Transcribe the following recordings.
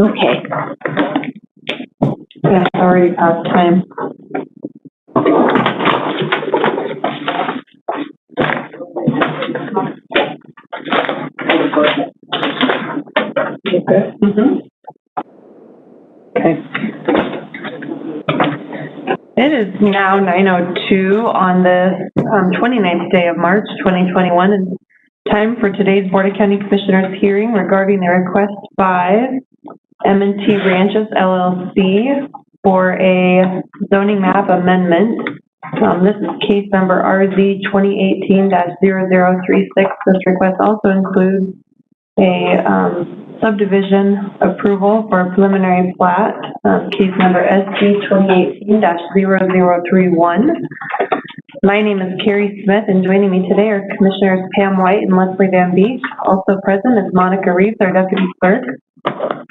Okay. Yeah, it's already past time. Okay. Okay. It is now 9:02 on the 29th day of March, 2021, and time for today's Board of County Commissioners hearing regarding the request by M&T Ranches LLC for a zoning map amendment. This is case number RZ 2018-0036. This request also includes a subdivision approval for a preliminary plat, case number SC 2018-0031. My name is Carrie Smith, and joining me today are Commissioners Pam White and Leslie Van Beek. Also present is Monica Reeves, our Deputy Clerk,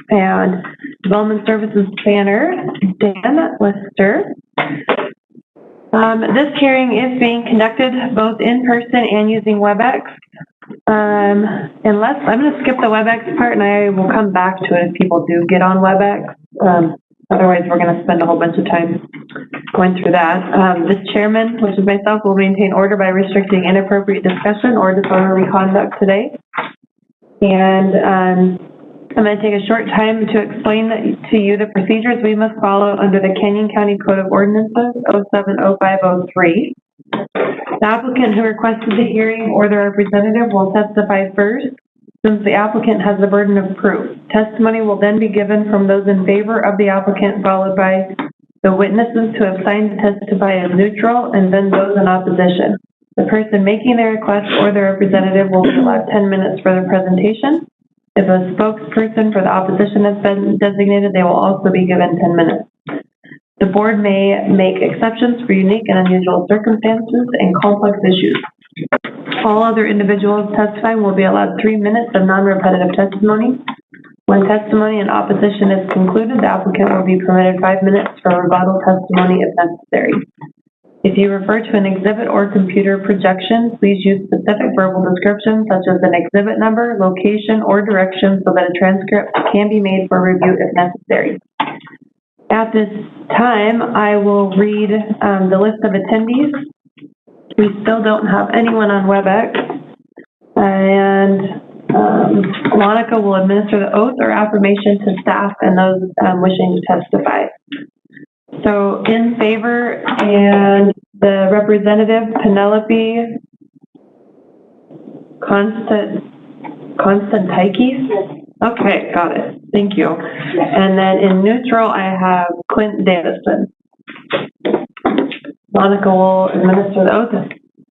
and Development Services Planner, Dan Lister. This hearing is being conducted both in person and using WebEx. Unless, I'm going to skip the WebEx part and I will come back to it if people do get on WebEx. Otherwise, we're going to spend a whole bunch of time going through that. The chairman, which is myself, will maintain order by restricting inappropriate discussion or disorderly conduct today. And I'm going to take a short time to explain to you the procedures we must follow under the Canyon County Code of Ordinances 070503. The applicant who requested the hearing or their representative will testify first, since the applicant has the burden of proof. Testimony will then be given from those in favor of the applicant, followed by the witnesses who have signed to testify as neutral, and then those in opposition. The person making the request or their representative will be allowed 10 minutes for their presentation. If a spokesperson for the opposition has been designated, they will also be given 10 minutes. The board may make exceptions for unique and unusual circumstances and complex issues. All other individuals testifying will be allowed 3 minutes of non-repetitive testimony. When testimony in opposition is concluded, the applicant will be permitted 5 minutes for rebuttal testimony if necessary. If you refer to an exhibit or computer projection, please use specific verbal descriptions such as an exhibit number, location, or direction so that a transcript can be made for review if necessary. At this time, I will read the list of attendees. We still don't have anyone on WebEx. And Monica will administer the oath or affirmation to staff and those wishing to testify. So in favor, and the representative, Penelope Constantikis? Okay, got it. Thank you. And then in neutral, I have Clint Davison. Monica will administer the oath.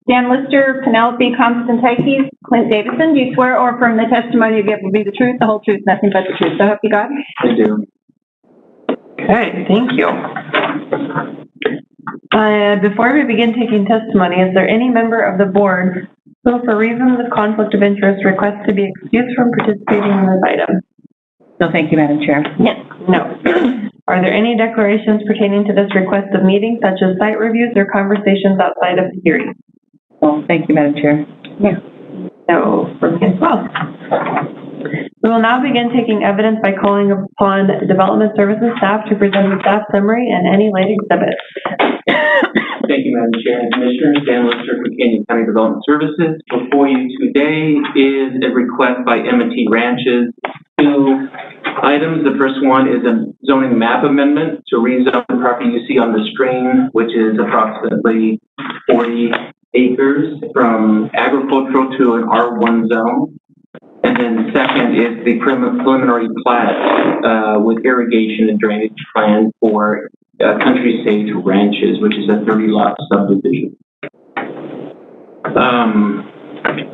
Dan Lister, Penelope Constantikis, Clint Davison, do you swear or affirm the testimony you give will be the truth, the whole truth, nothing but the truth? So help you God? I do. Okay, thank you. Before we begin taking testimony, is there any member of the board who, for reasons of conflict of interest, requests to be excused from participating in this item? No, thank you, Madam Chair. Yes. No. Are there any declarations pertaining to this request of meeting, such as site reviews or conversations outside of the hearing? Well, thank you, Madam Chair. Yeah. No, for me as well. We will now begin taking evidence by calling upon Development Services staff to present the staff summary and any late exhibits. Thank you, Madam Chair and Commissioners. Dan Lister for Canyon County Development Services. Before you today is a request by M&T Ranches. 2 items. The first one is a zoning map amendment to rezone the property you see on the screen, which is approximately 40 acres from agricultural to an R1 zone. And then second is the preliminary plat with irrigation and drainage plan for Country Stage Ranches, which is a 30-lot subdivision.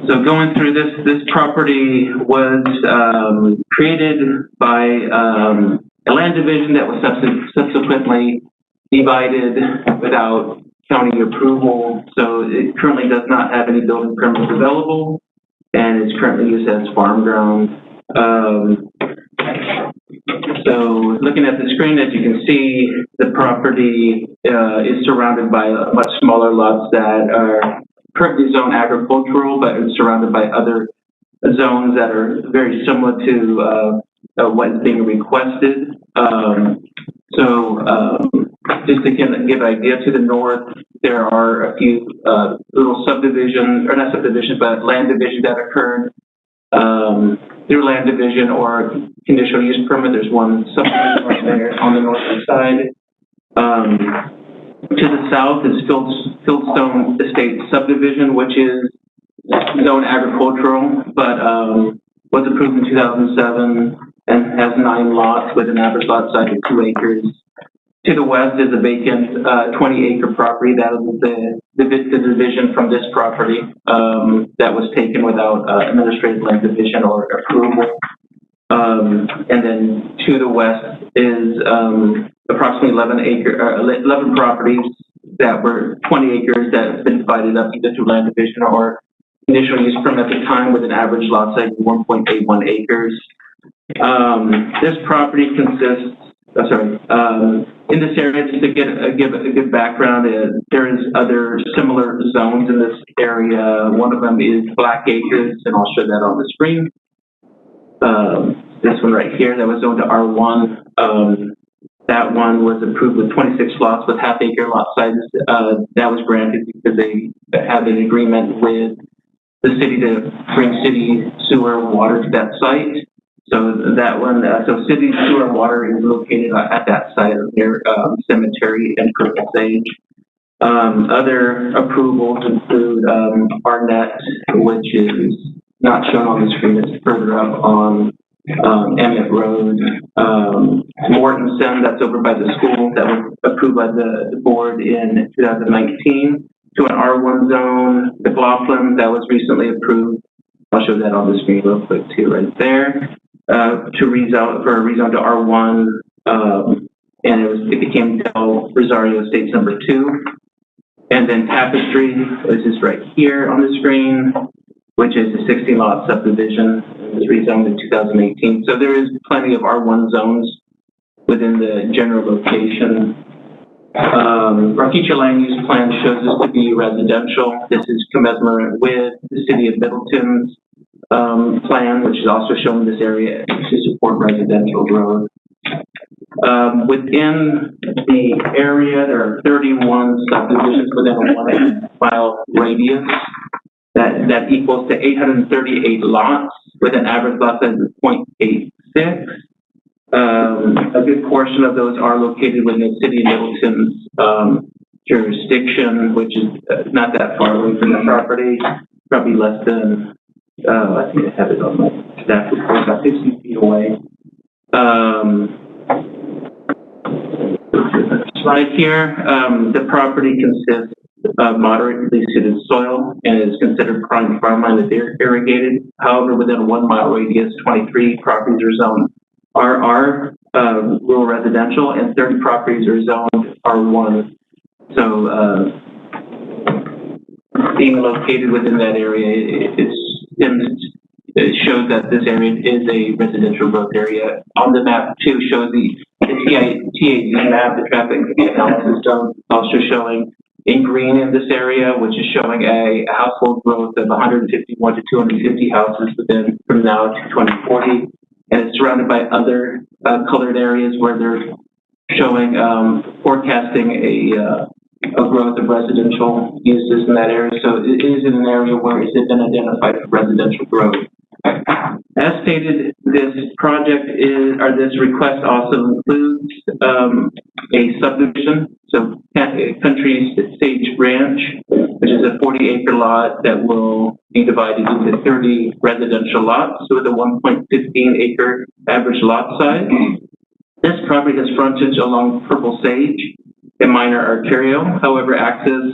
So going through this property was created by a land division that was subsequently divided without county approval. So it currently does not have any building permits available, and it's currently used as farm ground. So looking at the screen, as you can see, the property is surrounded by much smaller lots that are currently zoned agricultural, but it's surrounded by other zones that are very similar to what is being requested. Just to give an idea, to the north, there are a few little subdivisions, or not subdivisions, but land divisions that occurred through land division or conditional use permit. There's one subdivision right there on the northern side. To the south is Fieldstone Estate subdivision, which is zone agricultural, but was approved in 2007 and has 9 lots with an average lot size of 2 acres. To the west is a vacant 20-acre property. That was the division from this property that was taken without administrative land division or approval. And then to the west is approximately 11 properties that were 20 acres that have been divided up either through land division or conditional use permit at the time with an average lot size of 1.81 acres. This property consists, in this area, just to give a good background, there is other similar zones in this area. One of them is Black Acres, and I'll show that on the screen. This one right here, that was zoned to R1. That one was approved with 26 lots with half-acre lot sizes. That was granted because they have an agreement with the city to bring city sewer water to that site. So that one, so city sewer water is located at that site of their cemetery and Purple Sage. Other approvals include Barnett, which is not shown on the screen. It's further up on Emmett Road. Mortensen, that's over by the school, that was approved by the board in 2019 to an R1 zone. McLaughlin, that was recently approved. I'll show that on the screen real quick too, right there. To rezone for a rezone to R1, and it became Del Rosario Estates number 2. And then Tapestry, which is right here on the screen, which is a 60-lot subdivision. It was rezoned in 2018. So there is plenty of R1 zones within the general location. Our future land use plan shows this to be residential. This is commensurate with the city of Middleton's plan, which is also shown in this area to support residential growth. Within the area, there are 31 subdivisions within a 1-mile radius. That equals to 838 lots with an average lot size of 0.86. A good portion of those are located within the city of Middleton's jurisdiction, which is not that far away from the property, probably less than, I think I have it on my staff report, about 60 feet away. Slide here, the property consists of moderately suited soil and is considered prime farmland if irrigated. However, within a 1-mile radius, 23 properties are zoned RR, rural residential, and 30 properties are zoned R1. So, being located within that area, it shows that this area is a residential growth area. On the map, too, shows the TAZ map, the traffic analysis zone, also showing in green in this area, which is showing a household growth of 151 to 250 houses from now to 2040. And it's surrounded by other colored areas where they're showing, forecasting a growth of residential uses in that area. So it is in an area where it's been identified for residential growth. As stated, this project this request also includes a subdivision. So Country Stage Ranch, which is a 40-acre lot that will be divided into 30 residential lots with a 1.15-acre average lot size. This property has frontage along Purple Sage, a minor arterial. However, access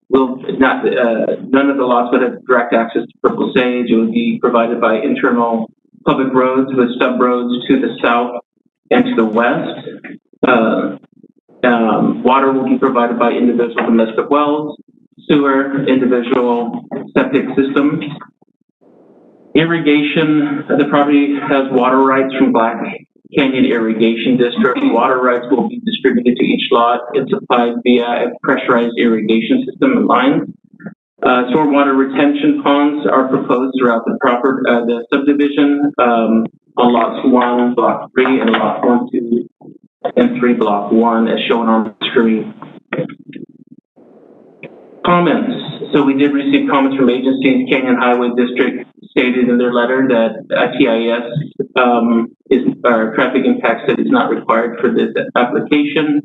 will not, none of the lots would have direct access to Purple Sage. It would be provided by internal public roads with sub-roads to the south and to the west. Water will be provided by individual domestic wells, sewer, individual septic systems. Irrigation, the property has water rights from Black Canyon Irrigation District. Water rights will be distributed to each lot and supplied via a pressurized irrigation system and lines. Stormwater retention ponds are proposed throughout the subdivision. on lots 1, block 3, and lot 1, 2, and 3, block 1, as shown on the screen. Comments. So we did receive comments from agencies. Canyon Highway District stated in their letter that TIS traffic impact study is not required for this application.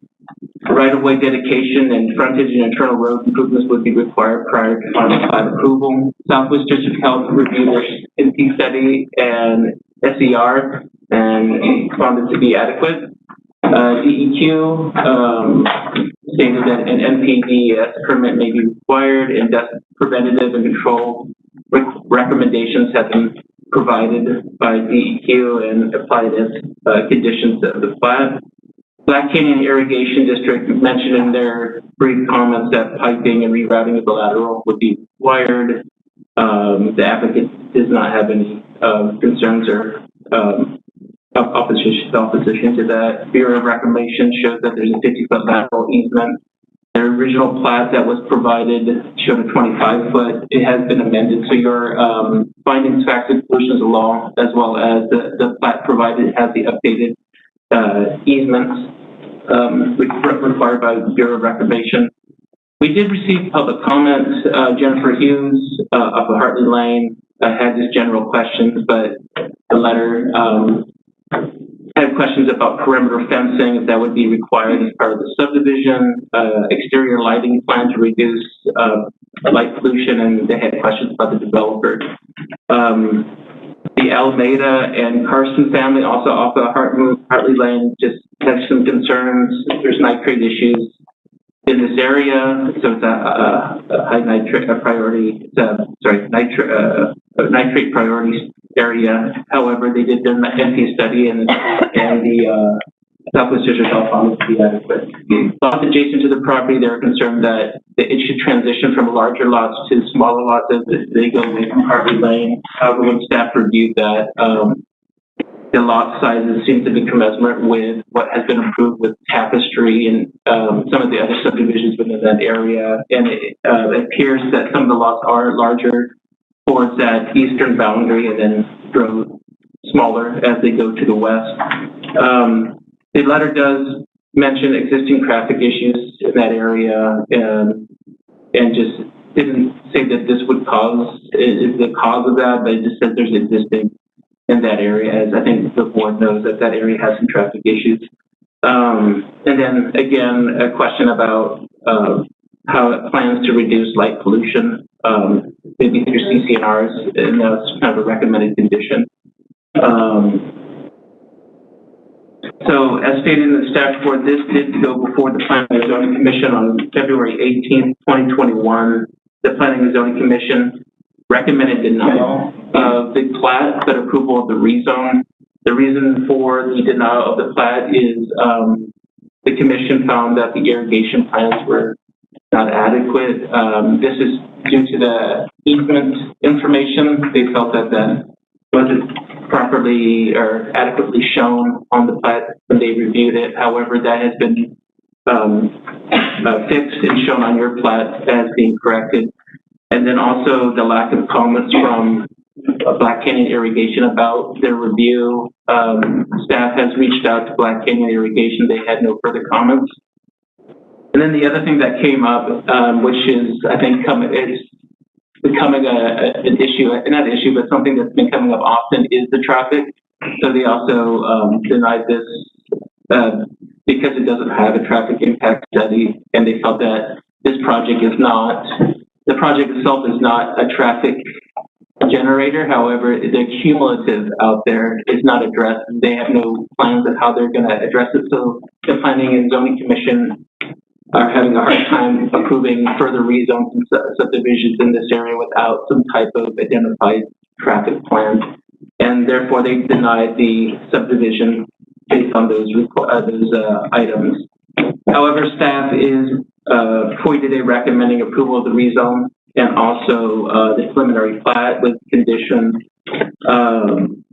Right-of-way dedication and frontage and internal road improvements would be required prior to final plat approval. Southwest District Health reviewed their NP study and SER and found it to be adequate. DEQ stated that an NPDES permit may be required, and that preventative and control recommendations have been provided by DEQ and applied as conditions of the plat. Black Canyon Irrigation District mentioned in their brief comments that piping and rerouting of the lateral would be required. The applicant does not have any concerns or opposition to that. Bureau of Reclamation shows that there's a 50-foot lateral easement. The original plat that was provided showed a 25-foot. It has been amended, so your findings, facts, and conclusions of law, as well as the plat provided, has the updated easements required by the Bureau of Reclamation. We did receive public comments. Jennifer Hughes of Hartley Lane had just general questions, but the letter had questions about perimeter fencing, if that would be required as part of the subdivision, exterior lighting plan to reduce light pollution, and they had questions about the developer. The Alameda and Carson family, also off of Hartley Lane, just have some concerns. There's nitrate issues in this area, so it's a high nitrate priority. Nitrate priority area. However, they did their NP study, and the Southwest District Health found it to be adequate. Lots adjacent to the property, they're concerned that it should transition from larger lots to smaller lots as they go away from Hartley Lane. However, when staff reviewed that, the lot sizes seem to be commensurate with what has been approved with Tapestry and some of the other subdivisions within that area. And it appears that some of the lots are larger towards that eastern boundary and then grow smaller as they go to the west. The letter does mention existing traffic issues in that area and just didn't say that this would is the cause of that, but it just said there's existing in that area, as I think the board knows that area has some traffic issues. And then again, a question about how it plans to reduce light pollution, maybe through CCNRs, and that's kind of a recommended condition. So as stated in the staff report, this did go before the Planning and Zoning Commission on February 18th, 2021. The Planning and Zoning Commission recommended denial of the plat, but approval of the rezone. The reason for the denial of the plat is the commission found that the irrigation plans were not adequate. This is due to the easement information. They felt that that wasn't properly or adequately shown on the plat when they reviewed it. However, that has been fixed and shown on your plat as being corrected. And then also the lack of comments from Black Canyon Irrigation about their review. Staff has reached out to Black Canyon Irrigation. They had no further comments. And then the other thing that came up, which is, I think, it's becoming an issue, not an issue, but something that's been coming up often, is the traffic. So they also denied this because it doesn't have a traffic impact study, and they felt that this project is not, the project itself is not a traffic generator. However, the cumulative out there is not addressed, and they have no plans of how they're going to address it. So the Planning and Zoning Commission are having a hard time approving further rezones and subdivisions in this area without some type of identified traffic plan. And therefore, they denied the subdivision based on those items. However, staff is before today recommending approval of the rezone and also the preliminary plat with conditions. And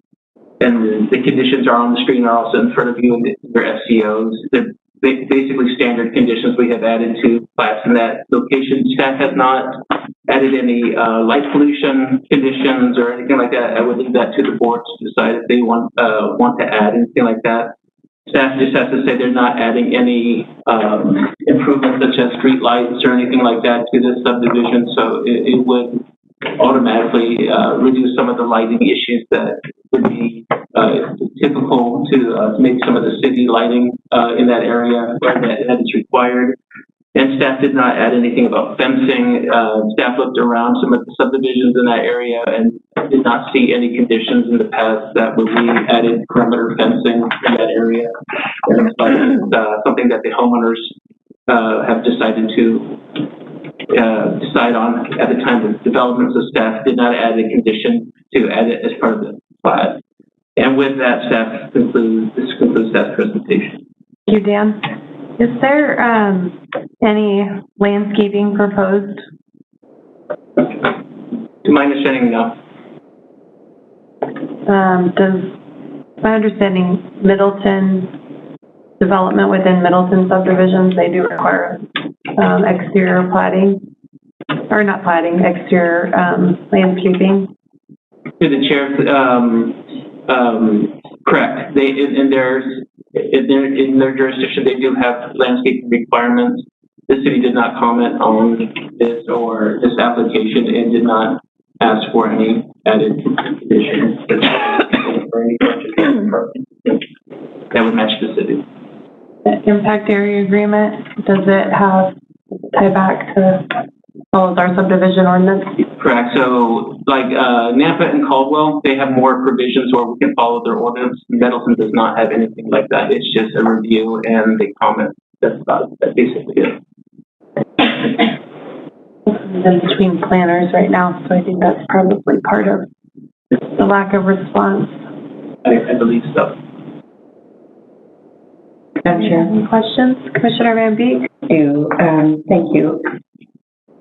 the conditions are on the screen, are also in front of you in your SCOs. They're basically standard conditions we have added to plats in that location. Staff has not added any light pollution conditions or anything like that. I would leave that to the board to decide if they want to add anything like that. Staff just has to say they're not adding any improvements such as street lights or anything like that to this subdivision, so it would automatically reduce some of the lighting issues that would be typical to maybe some of the city lighting in that area that is required. And staff did not add anything about fencing. Staff looked around some of the subdivisions in that area and did not see any conditions in the past that would be added perimeter fencing in that area. And it's something that the homeowners have decided to decide on at the time of development. So staff did not add a condition to add it as part of the plat. And with that, this concludes staff's presentation. Thank you, Dan. Is there any landscaping proposed? To my understanding, no. My understanding, Middleton development within Middleton subdivisions, they do require exterior plating, or not plating, exterior landscaping. To the chair, correct. They in their jurisdiction, they do have landscaping requirements. The city did not comment on this or this application and did not ask for any added conditions that would match the city. Impact area agreement, does it have tie back to all of our subdivision ordinance? Correct. So like Nampa and Caldwell, they have more provisions where we can follow their ordinance. Middleton does not have anything like that. It's just a review and they comment. That's basically it. In between planners right now, so I think that's probably part of the lack of response. I believe so. Any questions? Commissioner Van Beek? Thank you.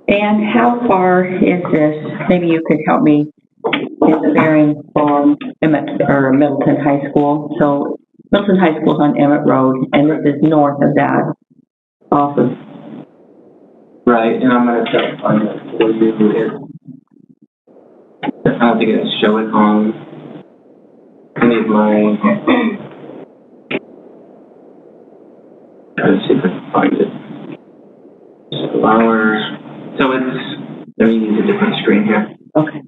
And how far is this? Maybe you could help me. Is the bearing from Middleton High School? So Middleton High School is on Emmett Road, and this is north of that, off of. Right, and I'm going to try to find it for you. I don't think I show it on any of my. Try to see if I can find it. So it's, let me use a different screen here. Okay.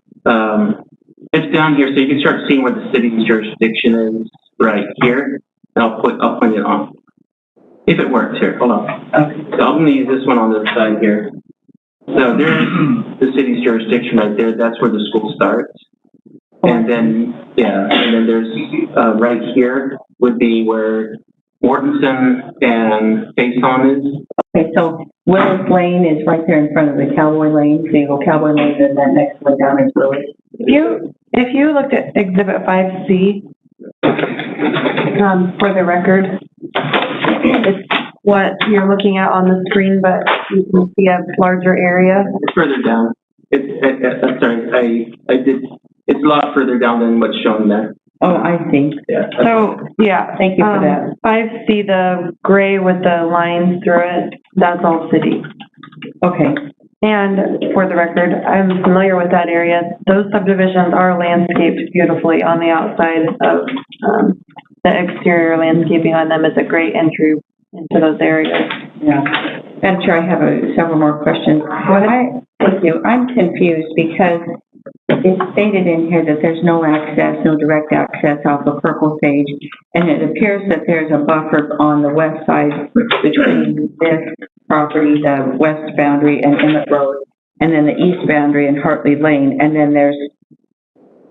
It's down here, so you can start seeing where the city's jurisdiction is right here. And I'll point it on. If it works here, hold on. Okay. So I'm gonna use this one on the side here. So there's the city's jurisdiction right there. That's where the school starts. And then, and then there's, right here would be where Mortensen and Faison is. Okay, so Willis Lane is right there in front of the Cowboy Lane. So you go Cowboy Lane, and that next one down is Willis. If you looked at Exhibit 5C, for the record, it's what you're looking at on the screen, but you can see a larger area. It's further down. It's a lot further down than what's shown there. Oh, I see. Yeah. So, yeah. Thank you for that. 5C, the gray with the lines through it, that's all city. Okay. And for the record, I'm familiar with that area. Those subdivisions are landscaped beautifully on the outside of, the exterior landscaping on them is a great entry into those areas. Yeah. Madam Chair, I have several more questions. Thank you. I'm confused because it's stated in here that there's no access, no direct access off of Purple Sage, and it appears that there's a buffer on the west side between this property, the west boundary, and Emmett Road, and then the east boundary and Hartley Lane, and then there's,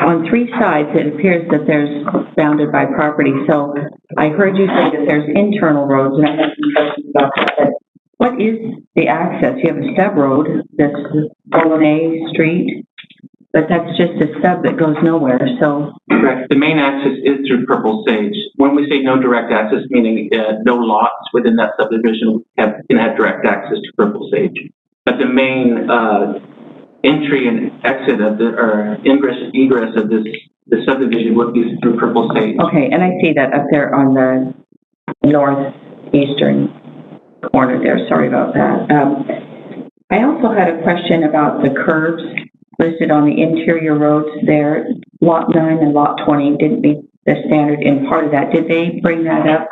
on three sides, it appears that there's bounded by property. So I heard you say that there's internal roads, and I have some questions about that. What is the access? You have a stub road, this Bolognese Street, but that's just a stub that goes nowhere, so. Correct. The main access is through Purple Sage. When we say no direct access, meaning no lots within that subdivision can have direct access to Purple Sage. But the main entry and exit of or egress of the subdivision would be through Purple Sage. Okay, and I see that up there on the northeastern corner there. Sorry about that. I also had a question about the curbs listed on the interior roads there. Lot 9 and Lot 20 didn't meet the standard in part of that. Did they bring that up?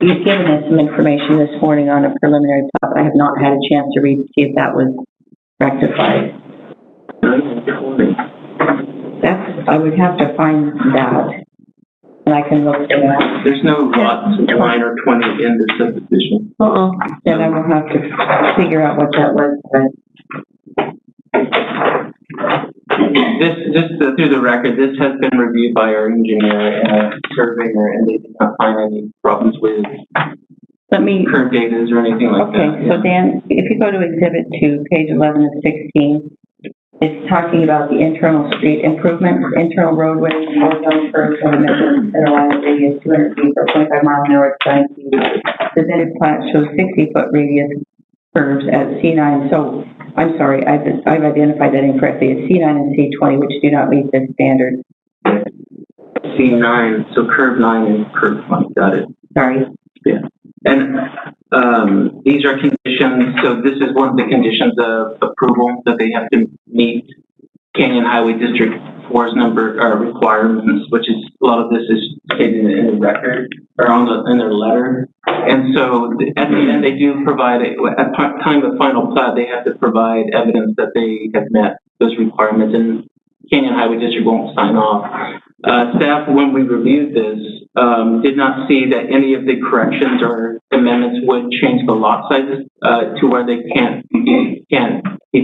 You've given us some information this morning on a preliminary plat, but I have not had a chance to read to see if that was rectified. I would have to find that, and I can look for that. There's no lots 9 or 20 in the subdivision. Then I will have to figure out what that was. Through the record, this has been reviewed by our engineer and surveyor, and they did not find any problems with curve data or anything like that. Okay, so Dan, if you go to Exhibit 2, page 11 of 16, it's talking about the internal street improvements, internal roadways, horizontal curves, and amendments that allow a radius 200 feet for 25 mile an hour at 9 feet. Submitted plat shows 60-foot radius curves at C9. So, I'm sorry, I've identified that incorrectly. It's C9 and C20, which do not meet this standard. C9, so curve 9 and curve 20, got it. Sorry. Yeah. And these are conditions, so this is one of the conditions of approval that they have to meet Canyon Highway District 4's requirements, which is, a lot of this is stated in the record, or in their letter. And so at the end, they do provide, at time of final plat, they have to provide evidence that they have met those requirements, and Canyon Highway District won't sign off. Staff, when we reviewed this, did not see that any of the corrections or amendments would change the lot sizes to where they can't be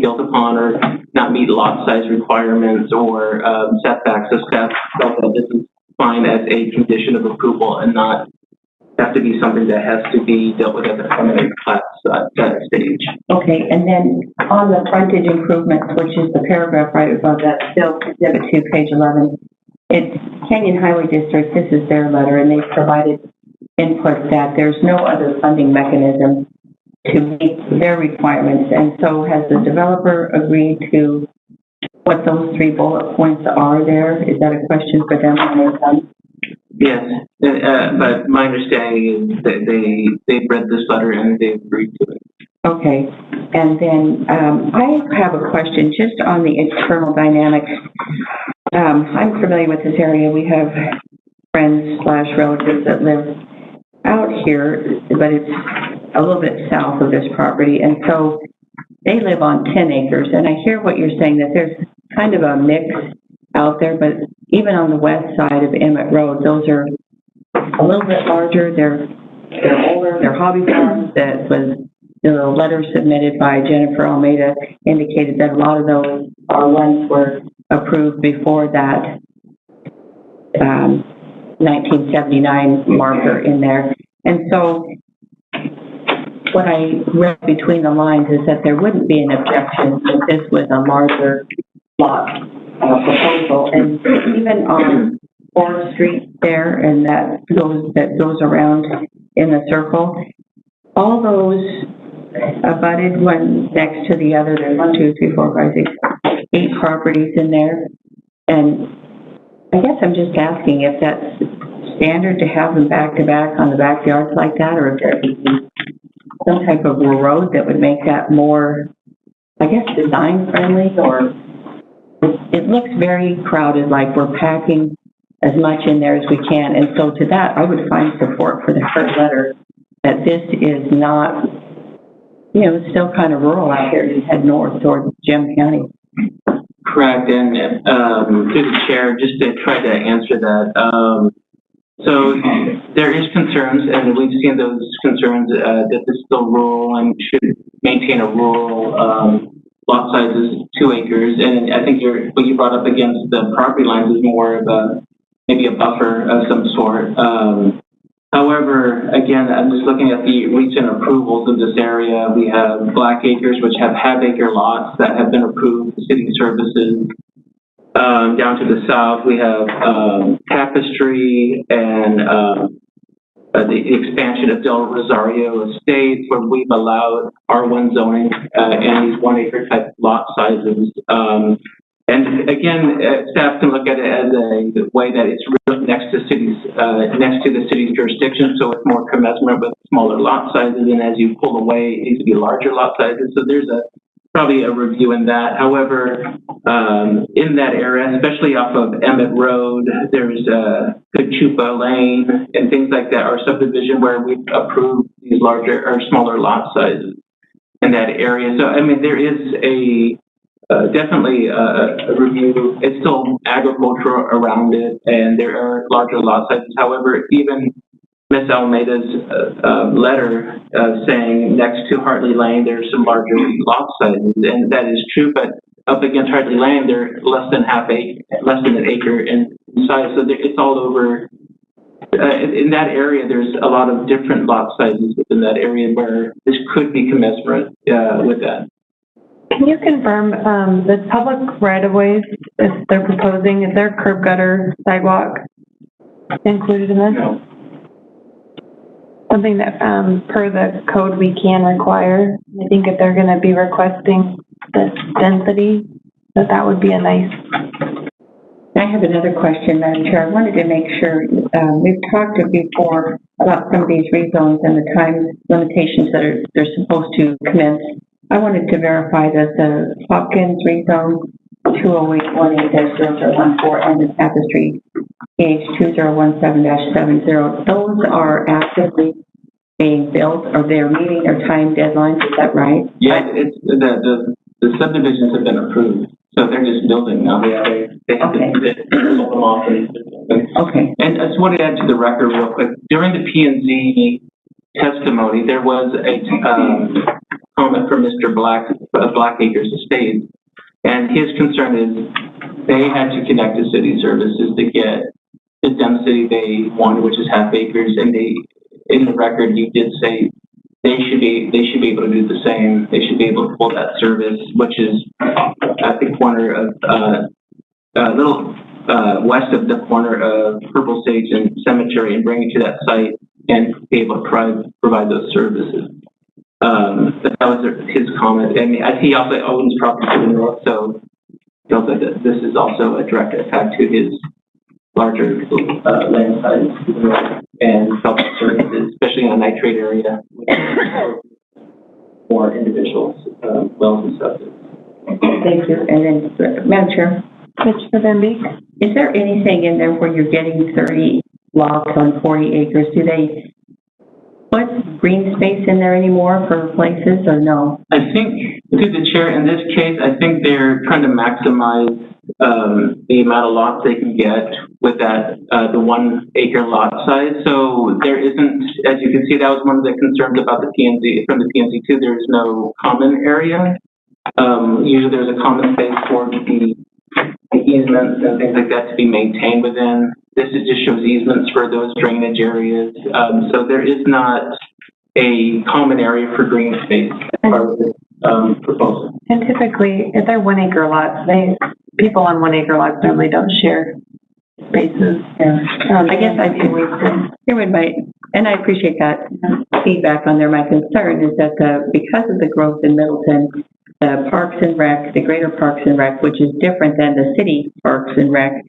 built upon or not meet lot size requirements or setbacks. So staff felt that this is fine as a condition of approval and not have to be something that has to be dealt with at the preliminary plat stage. Okay, and then on the frontage improvements, which is the paragraph right above that, still Exhibit 2, page 11, it's Canyon Highway District, this is their letter, and they've provided input that there's no other funding mechanism to meet their requirements. And so has the developer agreed to what those 3 bullet points are there? Is that a question for them when they're done? Yes, but my understanding is that they've read this letter and they've agreed to it. Okay, and then I have a question just on the external dynamics. I'm familiar with this area. We have friends/relatives that live out here, but it's a little bit south of this property, and so they live on 10 acres, and I hear what you're saying, that there's kind of a mix out there, but even on the west side of Emmett Road, those are a little bit larger, they're older, they're hobby farms. That was, the letter submitted by Jennifer Almeida indicated that a lot of those ones were approved before that 1979 marker in there. And so what I read between the lines is that there wouldn't be an objection if this was a larger lot proposal. And even on 4th Street there, and that goes around in the circle, all those abutted one next to the other. There's 1, 2, 3, 4, 5, 6, 8 properties in there. And I guess I'm just asking if that's standard to have them back to back on the backyards like that, or if there would be some type of road that would make that more, I guess, design friendly, or it looks very crowded, like we're packing as much in there as we can. And so to that, I would find support for the first letter that this is not, it's still kind of rural out here. You head north towards Gem County. Correct, and through the chair, just to try to answer that, so there is concerns, and we've seen those concerns that this is still rural and should maintain a rural lot size is 2 acres, and I think what you brought up against the property lines is more of maybe a buffer of some sort. However, again, I'm just looking at the recent approvals of this area. We have Black Acres, which have half-acre lots that have been approved for city services. Down to the south, we have Tapestry and the expansion of Del Rosario Estates, where we've allowed R1 zoning and these 1 acre type lot sizes. And again, staff can look at it as a way that it's really next to the city's jurisdiction, so it's more commensurate with smaller lot sizes. And as you pull away, it needs to be larger lot sizes. So there's probably a review in that. However, in that area, especially off of Emmett Road, there's Good Chupa Lane and things like that, our subdivision where we've approved these larger or smaller lot sizes in that area. So, I mean, there is definitely a review. It's still agriculture around it, and there are larger lot sizes. However, even Miss Almeida's letter saying next to Hartley Lane, there's some larger lot sizes, and that is true. But up against Hartley Lane, they're less than an acre in size. So it's all over. In that area, there's a lot of different lot sizes within that area where this could be commensurate with that. Can you confirm, the public right-of-ways, if they're proposing, is there curb gutter sidewalk included in this? No. Something that, per the code, we can require. I think if they're gonna be requesting this density, that would be a nice. I have another question, Madam Chair. I wanted to make sure, we've talked before about some of these rezones and the time limitations that they're supposed to commence. I wanted to verify that the Hopkins rezone 20818-0014 and the Tapestry PH 2017-70, those are actively being built, or they're meeting their time deadlines, is that right? Yeah, it's the subdivisions have been approved, so they're just building now. They have Okay. to pull them off and Okay. And I just wanted to add to the record real quick. During the P&Z testimony, there was a comment from Mr. Black of Blackacres Estates, and his concern is they had to connect to city services to get the density they wanted, which is half acres, and in the record, you did say they should be able to do the same. They should be able to pull that service, which is at the corner of little west of the corner of Purple Sage and Cemetery, and bring it to that site and be able to provide those services. But that was his comment. I mean, he also owns property to the north, so he felt that this is also a direct attack to his larger land size to the north, and felt that services, especially in a nitrate area, for individuals, wells and stuff. Thank you. And then, Madam Chair, Mr. Van Beek? is there anything in there where you're getting 30 lots on 40 acres? Do they put green space in there anymore for places, or no? I think, through the chair, in this case, I think they're trying to maximize the amount of lots they can get with that, the 1 acre lot size. So there isn't, as you can see, that was one of the concerns about the PNZ, from the PNZ too, there's no common area. Usually there's a common space for the easements and things like that to be maintained within. This just shows easements for those drainage areas. So there is not a common area for green space as part of this proposal. And typically, if they're 1 acre lots, people on 1 acre lots normally don't share spaces. Yeah. I guess I do. Here would and I appreciate that feedback on there. My concern is that because of the growth in Middleton, the Parks and Rec, the greater Parks and Rec, which is different than the city Parks and Rec,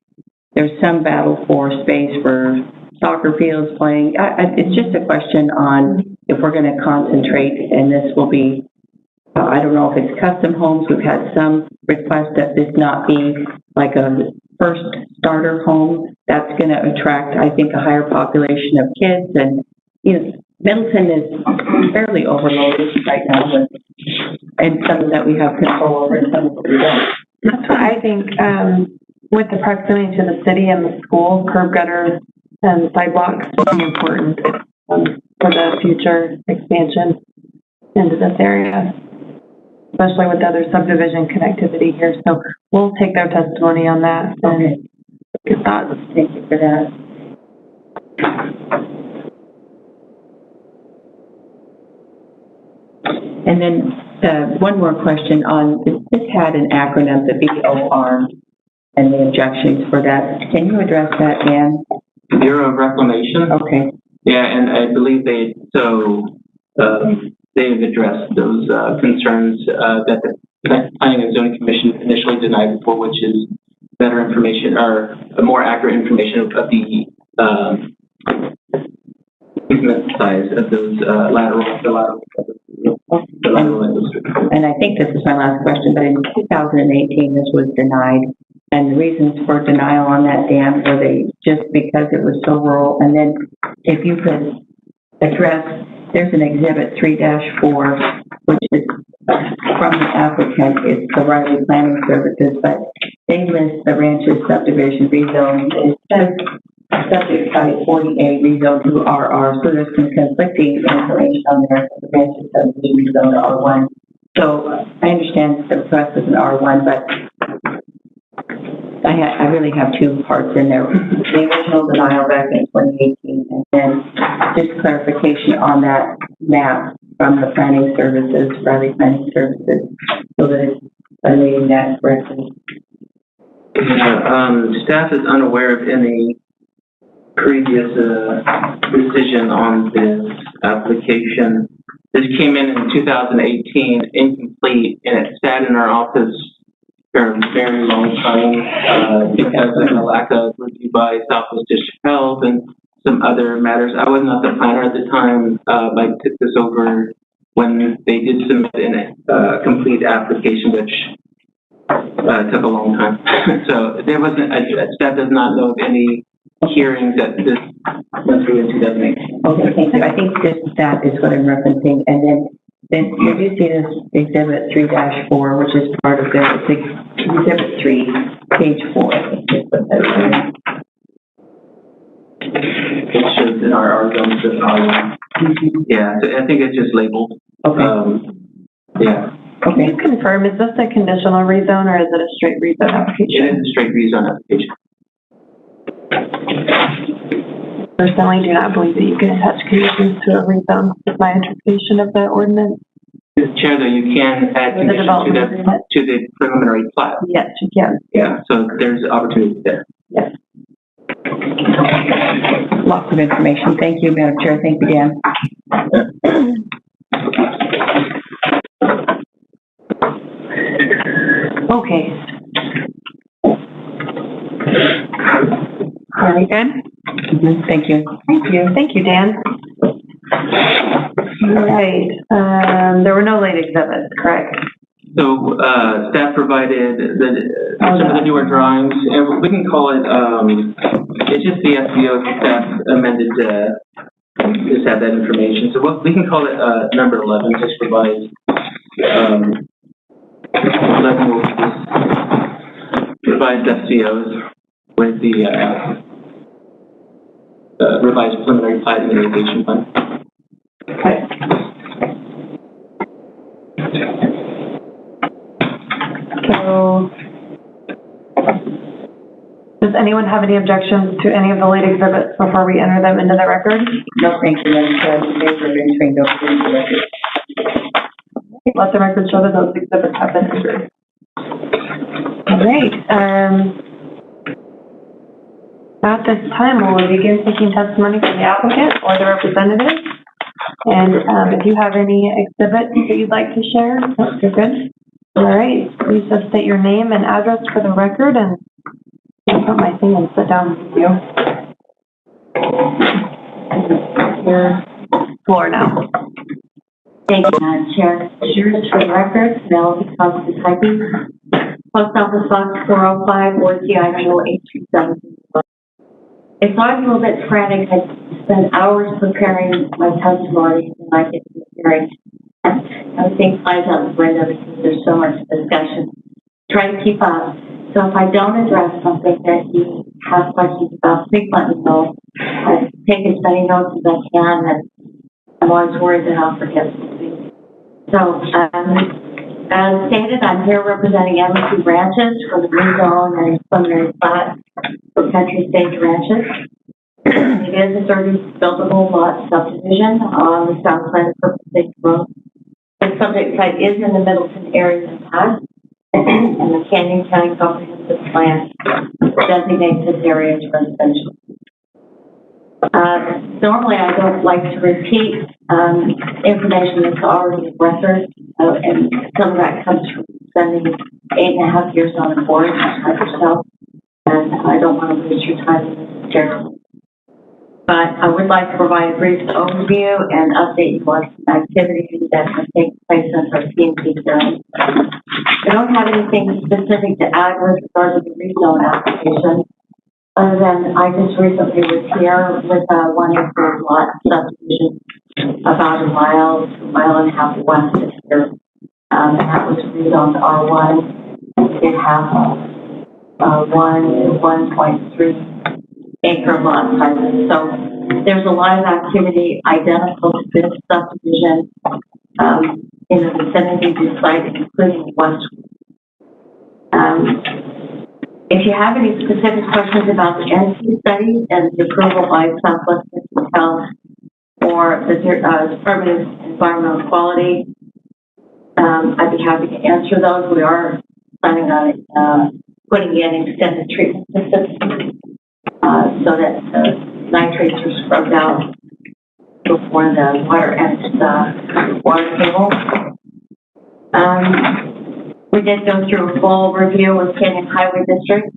there's some battle for space for soccer fields playing. It's just a question on if we're going to concentrate, and this will be, I don't know if it's custom homes. We've had some requests that this not be like a first starter home. That's going to attract, I think, a higher population of kids. And, Middleton is fairly overloaded right now, and some that we have control over and some that we don't. That's why I think, with the proximity to the city and the school, curb gutter and sidewalks will be important for the future expansion into this area, especially with the other subdivision connectivity here. So we'll take their testimony on that. Okay. Good thoughts. Thank you for that. And then one more question on, this had an acronym, the BOR, and the objections for that. Can you address that, Dan? Bureau of Reclamation? Okay. Yeah, and I believe they've addressed those concerns that the Planning and Zoning Commission initially denied before, which is better information or more accurate information of the easement size of those lateral And I think this is my last question, but in 2018, this was denied. And the reasons for denial on that, Dan, were they just because it was so rural? And then if you could address, there's an exhibit 3-4, which is from the applicant. It's the Riley Planning Services, but they list the ranches subdivision rezone. It says subject site 40A rezone to RR, so there's some conflicting information on there for the ranches subdivision rezone to R1. So I understand the request is an R1, but I really have two parts in there. The original denial back in 2018, and then just clarification on that map from the planning services, Riley Planning Services, so that it's reading that correctly. Staff is unaware of any previous decision on this application. This came in 2018, incomplete, and it sat in our office for a very long time because of the lack of review by Southwest District Health and some other matters. I was not the planner at the time. I took this over when they did submit a complete application, which took a long time. So there wasn't, staff does not know of any hearings that this went through in 2018. Okay, thank you. I think that is what I'm referencing. And then you do see this exhibit 3-4, which is part of the exhibit 3, page 4. I think is what that is. It shows in our zones that are, yeah, so I think it's just labeled. Okay. Yeah. Can you confirm, is this a conditional rezone or is it a straight rezone application? It is a straight rezone application. Personally, do not believe that you can attach conditions to a rezone. Is my interpretation of the ordinance. Chair, though, you can add conditions to the preliminary plat. Yes, you can. Yeah, so there's opportunity there. Yes. Lots of information. Thank you, Madam Chair. Thank you, Dan. Okay. Are we good? Thank you. Thank you. Thank you, Dan. All right. There were no late exhibits, correct? So, staff provided some of the newer drawings, and we can call it, it's just the SBO staff amended, just have that information. So we can call it, number 11, just provides, 11 will just provides SCOs with the, revised preliminary plat and irrigation plan. Okay. So, does anyone have any objections to any of the late exhibits before we enter them into the record? No, thank you, Madam Chair. Thanks for entering those into the record. Let the record show that those exhibits have been entered. All right. At this time, we'll begin taking testimony from the applicant or the representative. And if you have any exhibits that you'd like to share, you're good. All right. Please just state your name and address for the record, and I'll put my thing and sit down with you. Your floor now. Thank you, Madam Chair. Yours for the record, Melody Constance Hyping, Post Office Box 405, Ward CI 0827. It's arguable that frantic. I spent hours preparing my testimony and I get to the hearing. Everything flies out the window because there's so much discussion. Try to keep up. So if I don't address something that you have questions about, please let me know. I take as many notes as I can, and I'm always worried that I'll forget something. So, as stated, I'm here representing M2 Ranches for the rezone and preliminary plat for Country Stage Ranches. It is a 30 buildable lot subdivision on the South Plains Purple State Road. The subject site is in the Middleton area impact, and the Canyon County Comprehensive Plan designates this area as residential. Normally, I don't like to repeat information that's already in record, and some of that comes from spending 8.5 years on the board, like yourself, and I don't want to waste your time, Chair. But I would like to provide a brief overview and update you on some activities that have taken place since our P&D hearing. I don't have anything specific to add with regard to the rezone application, other than I just recently was here with a 1 acre lot subdivision about a mile to a mile and a half west of here. And that was rezoned to R1. It has 1 to 1.3 acre lot sizes. So there's a lot of activity identical to this subdivision in the vicinity of the site, including Westwood. If you have any specific questions about the NC study and the approval by Southwest Hotel or the Department of Environmental Quality, I'd be happy to answer those. We are planning on putting in extended treatment systems so that the nitrates are scrubbed out before the water enters the water table. We did go through a full review with Canyon Highway District,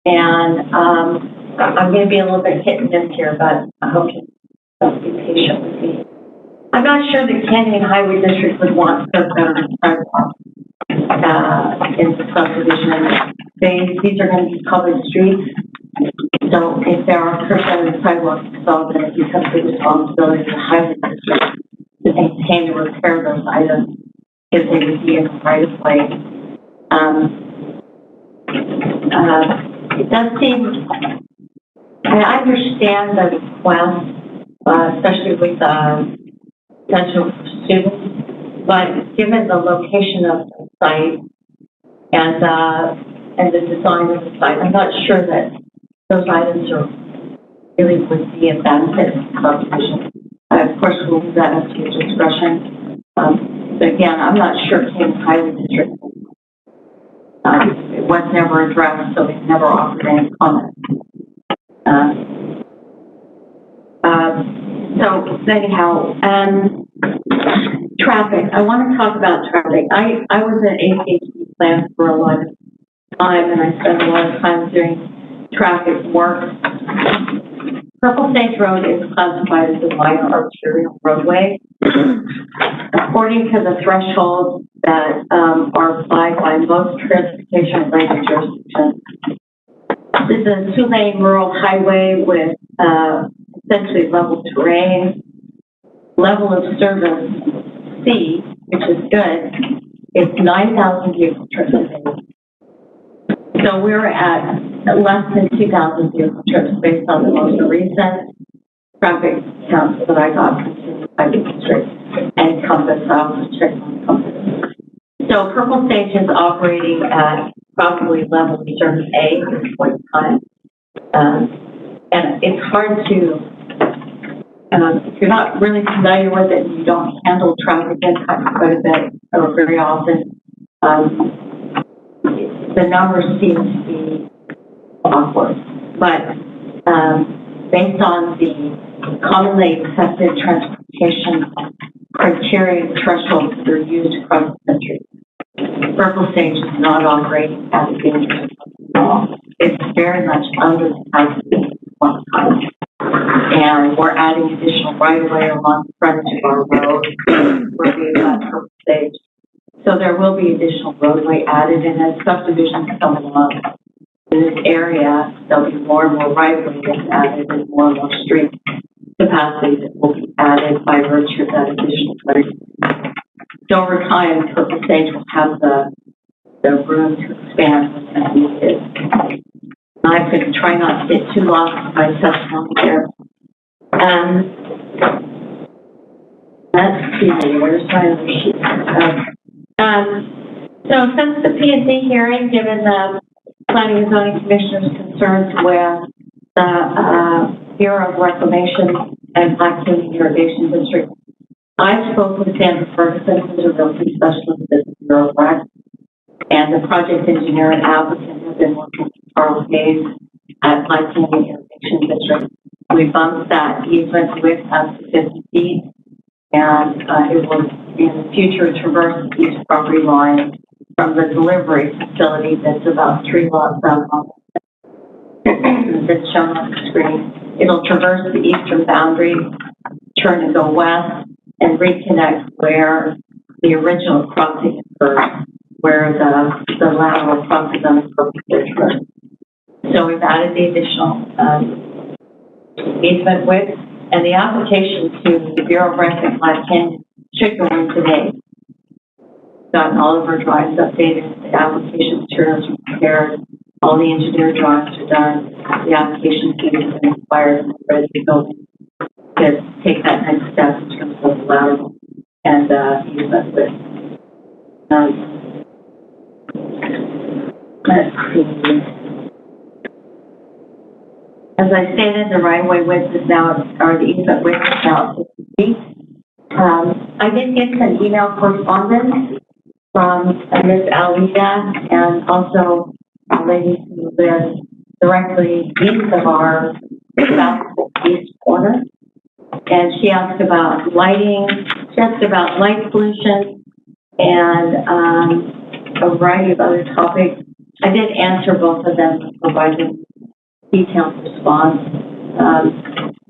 and I'm going to be a little bit hit and miss here, but I hope you'll be patient with me. I'm not sure that Canyon Highway District would want sidewalks in the subdivision. These are going to be public streets. So if there are curbside sidewalks installed, then it becomes the responsibility of the highway district to maintain and repair those items if they would be in the right of way. It does seem, I understand the request, especially with potential students, but given the location of the site and the design of the site, I'm not sure that those items are really would be a benefit to the subdivision. Of course, we'll leave that up to your discretion. But again, I'm not sure Canyon Highway District, it was never addressed, so they never offered any comment. So anyhow, traffic. I want to talk about traffic. I was at ACHD plan for a long time, and I spent a lot of time doing traffic work. Purple Sage Road is classified as a minor arterial roadway. According to the thresholds that are applied by most transportation-related jurisdictions, this is a two-lane rural highway with essentially level terrain. Level of service C, which is good, is 9,000 vehicle trips a day. So we're at less than 2,000 vehicle trips based on the most recent traffic counts that I got from the district and Compass. I also checked on Compass. So Purple Sage is operating at probably level service A at this point in time. And it's hard to, if you're not really familiar with it and you don't handle traffic impact quite a bit or very often, the numbers seem to be awkward. But based on the commonly accepted transportation criteria thresholds that are used across the country, Purple Sage is not operating as a dangerous law. It's very much under the capacity one time. And we're adding additional right-of-way along the frontage of our road. We're being at Purple Sage. So there will be additional roadway added, and as subdivisions come along in this area, there'll be more and more right-of-way that's added and more street capacity that will be added by virtue of that additional road. So over time, Purple Sage will have the room to expand as needed. I could try not to get too lost in my testimony there. Let's see, where's my other sheet? So since the P&Z hearing, given the Planning and Zoning Commissioner's concerns with the Bureau of Reclamation and Black Canyon Irrigation District, I spoke with Sandra Ferguson, who's a realty specialist at the Bureau of Rec, and the project engineer and applicant have been working with Charles Hayes at Black Canyon Irrigation District. We bumped that easement width up to 50 feet, and it will, in the future, traverse each property line from the delivery facility that's about 3 lots out on that's shown on the screen. It'll traverse the eastern boundary, turn and go west, and reconnect where the original crossing occurs, where the lateral crosses on the Purple Bridge Road. So we've added the additional easement width, and the application to the Bureau of Rent and Black Canyon should go in today. Gotten all of our drawings updated, the application materials are prepared, all the engineer drawings are done, the application fee has been expired, and we're ready to go to take that next step in terms of lateral and easement width. Let's see. As I stated, the right-of-way width is now, or the easement width is now 50 feet. I did get some email correspondence from Ms. Alida and also a lady who lives directly east of our southeast corner. And she asked about lighting, she asked about light pollution, and a variety of other topics. I did answer both of them and provide them detailed response.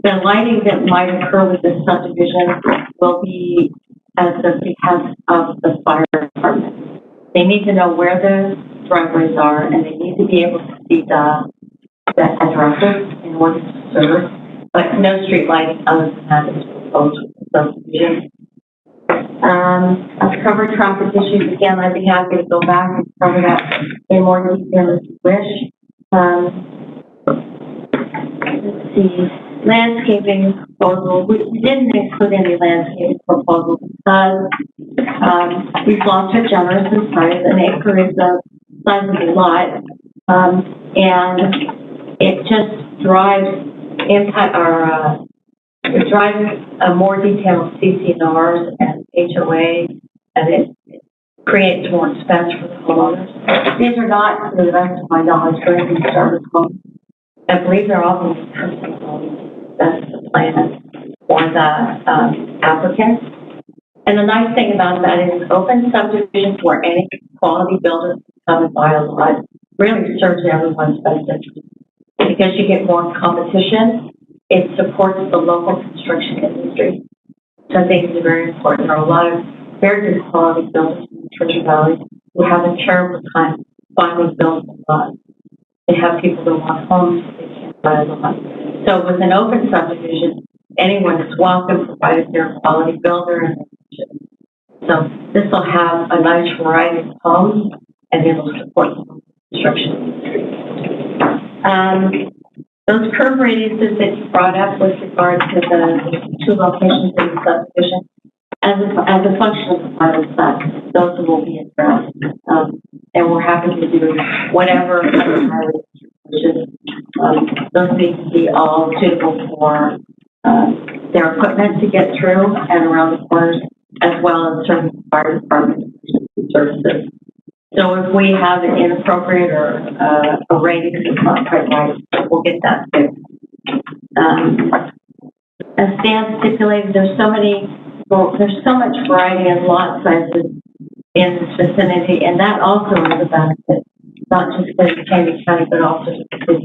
The lighting that might occur with this subdivision will be at the behest of the fire department. They need to know where the driveways are, and they need to be able to see the addresses in order to serve. But no street lighting other than that is proposed with the subdivision. I've covered traffic issues again. I'd be happy to go back and cover that in more detail if you wish. Let's see, landscaping proposal. We didn't include any landscaping proposal because these lots are generous in size. An acre is the size of the lot, and it just drives impact or it drives a more detailed CCNRs and HOA, and it creates more expense for the homeowners. These are not, to the best of my knowledge, going to start with homes. I believe they're all going to be custom homes. That's the plan for the applicant. And the nice thing about that is open subdivisions where any quality builder can come and buy a lot really serves everyone's best interest. Because you get more competition, it supports the local construction industry. So I think it's very important. There are a lot of very good quality builders in the Treasure Valley who have a terrible time finding buildable lots. They have people that want homes, they can't buy a lot. So with an open subdivision, anyone is welcome, provided they're a quality builder. So this will have a nice variety of homes, and it'll support the construction industry. Those curve radiuses that you brought up with regard to the two locations in the subdivision, as a function of the final plan, those will be addressed. And we're happy to do whatever those need to be all suitable for their equipment to get through and around the corners, as well as serving fire department services. So if we have an inappropriate or a radius that's not quite right, we'll get that fixed. As Dan stipulated, there's so much variety in lot sizes in this vicinity, and that also is a benefit, not just for Canyon County, but also to the city.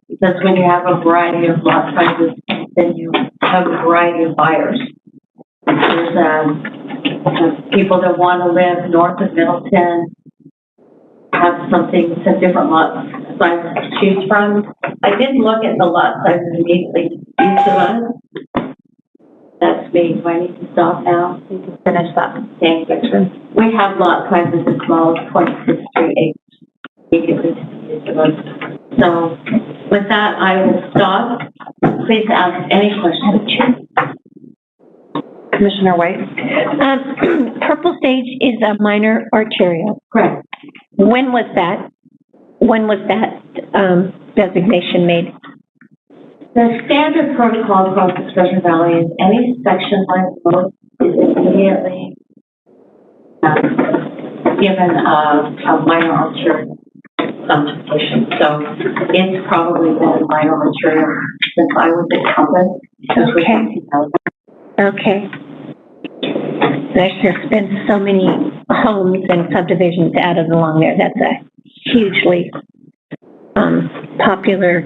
Because when you have a variety of lot sizes, then you have a variety of buyers. There's people that want to live north of Middleton, have some different lot sizes to choose from. I did look at the lot sizes immediately east of us. That's me. Do I need to stop now? You can finish that. Thank you. We have lot sizes as small as 26 acres immediately to the east of us. So with that, I will stop. Please ask any questions. Commissioner White? Purple Sage is a minor arterial. Correct. When was that designation made? The standard protocol across the Treasure Valley is any section line road is immediately given a minor arterial classification. So it's probably been a minor arterial since I was incumbent. Okay. There's just been so many homes and subdivisions added along there. That's a hugely popular.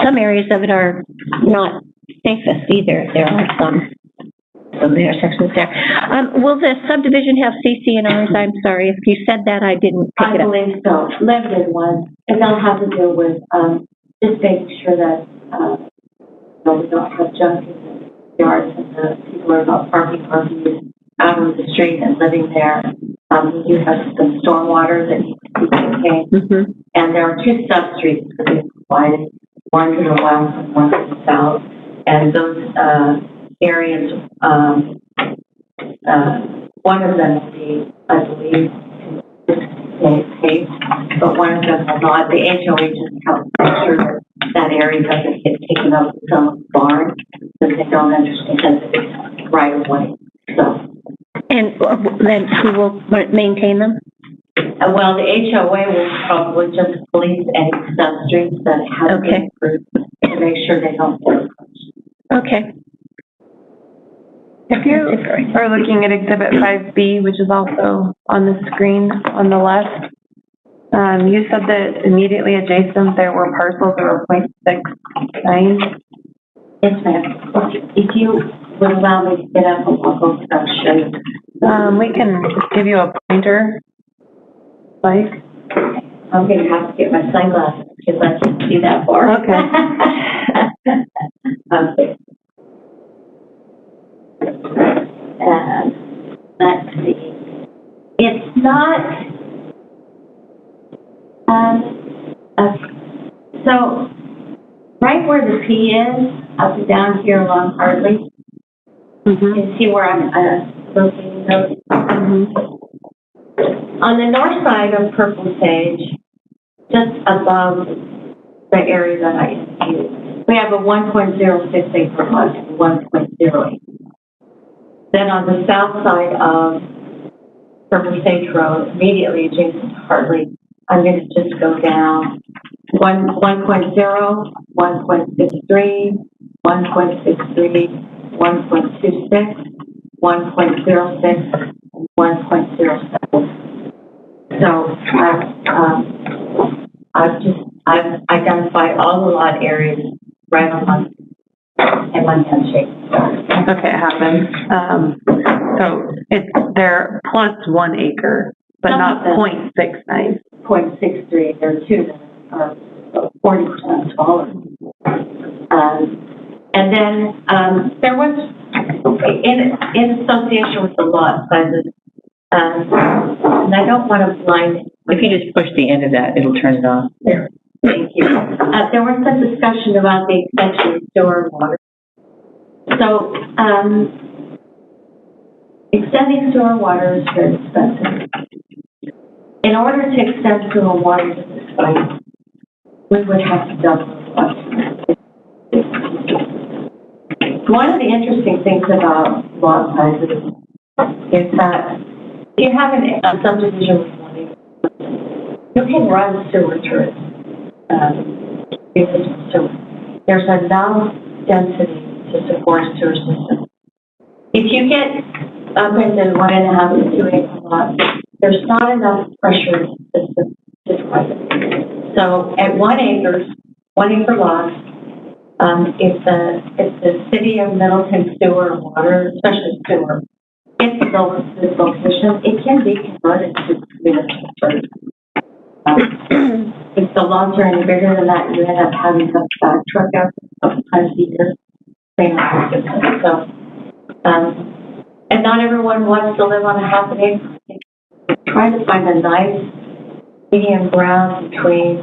Some areas of it are not safest either. There are some intersections there. Will the subdivision have CC&Rs? I'm sorry, if you said that, I didn't pick I it up. believe so, limited ones, and they'll have to do with, just making sure that, we don't have junk in the yards and the people are not parking RVs out on the street and living there. We do have some stormwater that needs to be maintained, Mm-hmm. and there are two sub-streets that we provided, one to the west and one to the south, and those, areas, one of them will be, I believe, paved, but one of them will not. The HOA just helps make sure that that area doesn't get taken up with some barn, because they don't understand that it's right away. So, And then who will maintain them? well, the HOA will probably just police any sub-streets that have been approved to make sure they don't get approached. Okay. If you are looking at Exhibit 5B, which is also on the screen on the left, you said that immediately adjacent there were parcels that were .69. Yes, ma'am. If you would allow me to get up and walk over, I'll show you. We can give you a pointer, like. I'm gonna have to get my sunglasses because I can't see that far. Okay. Okay. And let's see. It's not, so right where the P is, up and down here along Hartley, you can see where I'm locating those. On the north side of Purple Sage, just above the area that I indicated, we have a 1.06 acre lot and 1.08. Then on the south side of Purple Sage Road, immediately adjacent to Hartley, I'm going to just go down 1.0, 1.63, 1.63, 1.26, 1.06, and 1.07. So I've identified all the lot areas right on in my handshake. Okay, it happens. So they're plus 1 acre, but not .69. 0.63, there are two that are 40% smaller. And then there was, in association with the lot sizes, and I don't want to blind. If you just push the end of that, it'll turn it off. There. Thank you. There was some discussion about the extension of sewer and water. So, extending sewer and water is very expensive. In order to extend sewer and water to this site, we would have to double the lot. One of the interesting things about lot sizes is that if you have a subdivision with 1 acre, you can run sewer through it. There's enough density to support a sewer system. If you get up into 1.5 to 2 acre lots, there's not enough pressure in the system to support it. So at 1 acre lots, if the city of Middleton sewer and water, especially sewer, gets this location, it can be converted to municipal service. If the lots are any bigger than that, you end up having to back truck out a couple times a year. So, and not everyone wants to live on a half an acre. Trying to find a nice medium ground between